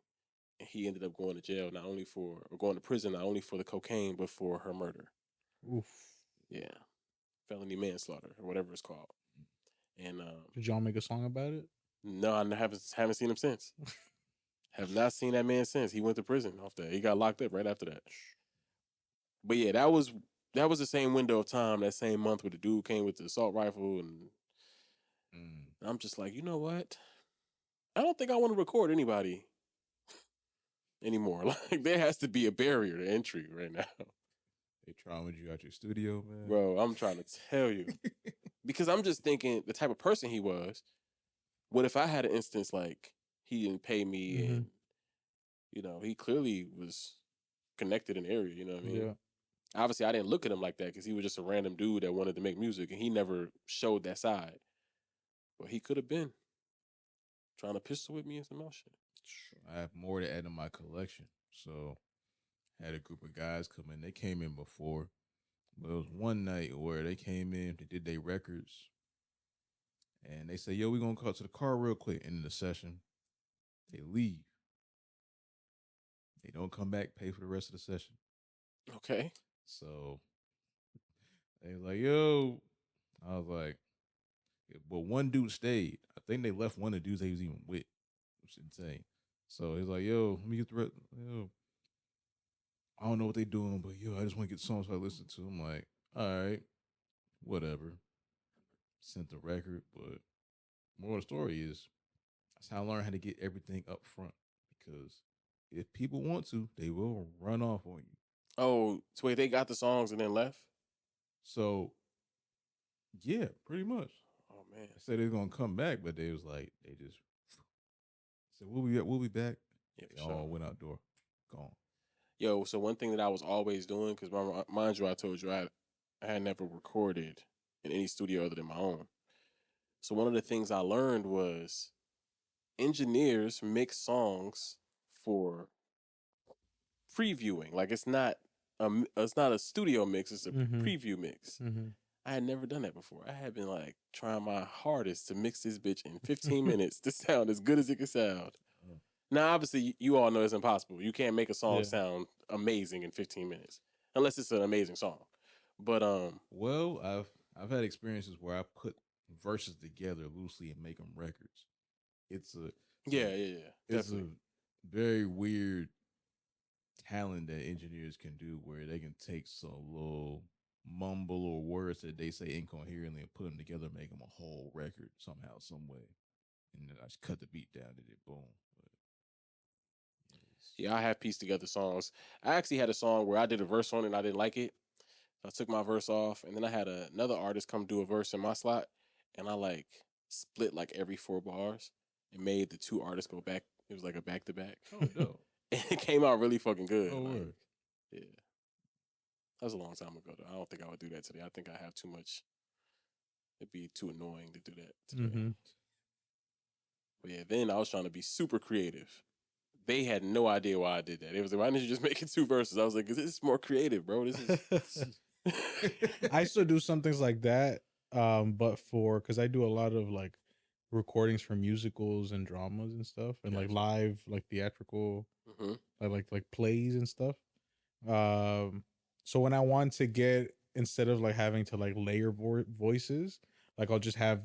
S2: And he ended up going to jail going to prison, not only for the cocaine, but for her murder.
S3: Oof.
S2: Yeah. Felony manslaughter or whatever it's called. And
S3: did y'all make a song about it?
S2: No, I haven't seen him since. Have not seen that man since. He went to prison off that. He got locked up right after that. But yeah, that was the same window of time, that same month where the dude came with the assault rifle, and I'm just like, you know what? I don't think I want to record anybody anymore. Like, there has to be a barrier to entry right now.
S1: They trying you out your studio, man.
S2: Bro, I'm trying to tell you. Because I'm just thinking the type of person he was. What if I had an instance like he didn't pay me and, you know, he clearly was connected in the area, you know what I mean?
S3: Yeah.
S2: Obviously, I didn't look at him like that because he was just a random dude that wanted to make music, and he never showed that side. But he could have been trying to pistol whip me and some else shit.
S1: I have more to add to my collection. So I had a group of guys come in. They came in before. But it was one night where they came in, they did their records, and they say, yo, we're going to call to the car real quick. End of the session. They leave. They don't come back, pay for the rest of the session.
S2: Okay.
S1: So they was like, yo. I was like, but one dude stayed. I think they left one of the dudes they was even with. Which is insane. So he's like, yo, let me get the rest. Yo, I don't know what they doing, but yo, I just want to get songs I listen to. I'm like, all right, whatever. Sent the record, but more of the story is that's how I learned how to get everything up front. Because if people want to, they will run off on you.
S2: Oh, so wait, they got the songs and then left?
S1: So, yeah, pretty much.
S2: Oh man,
S1: I said they was gonna come back, but they was like, they just said we'll be back.
S2: Yeah,
S1: they all went out door, gone.
S2: Yo, so one thing that I was always doing, because mind you, I told you I had never recorded in any studio other than my own. So one of the things I learned was engineers mix songs for previewing. Like it's not a studio mix, it's a preview mix. I had never done that before. I had been like trying my hardest to mix this bitch in 15 minutes to sound as good as it could sound. Now, obviously, you all know it's impossible. You can't make a song sound amazing in 15 minutes unless it's an amazing song. But
S1: well, I've had experiences where I put verses together loosely and make them records. It's a It's a very weird talent that engineers can do, where they can take some little mumble or words that they say incoherently and put them together, and make them a whole record somehow, some way. And then I just cut the beat down and it boom.
S2: Yeah, I have pieced together songs. I actually had a song where I did a verse on it and I didn't like it. I took my verse off, and then I had another artist come do a verse in my slot, and I like split like every 4 bars and made the 2 artists go back. It was like a back-to-back.
S1: Oh, no.
S2: And it came out really fucking good.
S1: Oh,
S2: like,
S1: word.
S2: Yeah. That was a long time ago, though. I don't think I would do that today. I think I have too much. It'd be too annoying to do that today. But yeah, then I was trying to be super creative. They had no idea why I did that. It was like, why didn't you just make it 2 verses? I was like, this is more creative, bro. This is.
S3: I still do some things like that, but because I do a lot of like recordings for musicals and dramas and stuff, and like live, like theatrical, like plays and stuff. So when I want to get, instead of like having to like layer voices, like I'll just have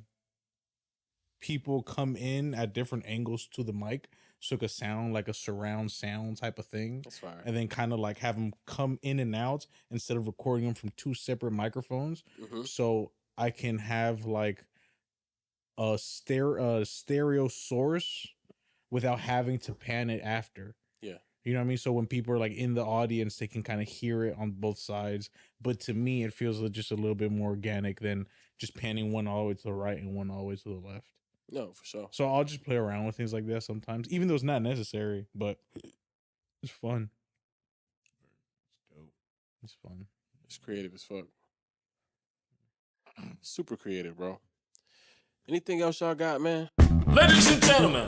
S3: people come in at different angles to the mic, so it could sound like a surround sound type of thing.
S2: That's fine.
S3: And then kind of like have them come in and out instead of recording them from 2 separate microphones. So I can have like a stereo source without having to pan it after.
S2: Yeah.
S3: You know what I mean? So when people are like in the audience, they can kind of hear it on both sides. But to me, it feels just a little bit more organic than just panning one all the way to the right and one all the way to the left.
S2: No, for sure.
S3: So I'll just play around with things like that sometimes, even though it's not necessary, but it's fun.
S1: It's dope.
S3: It's fun.
S2: It's creative as fuck. Super creative, bro. Anything else y'all got, man?
S5: Ladies and gentlemen,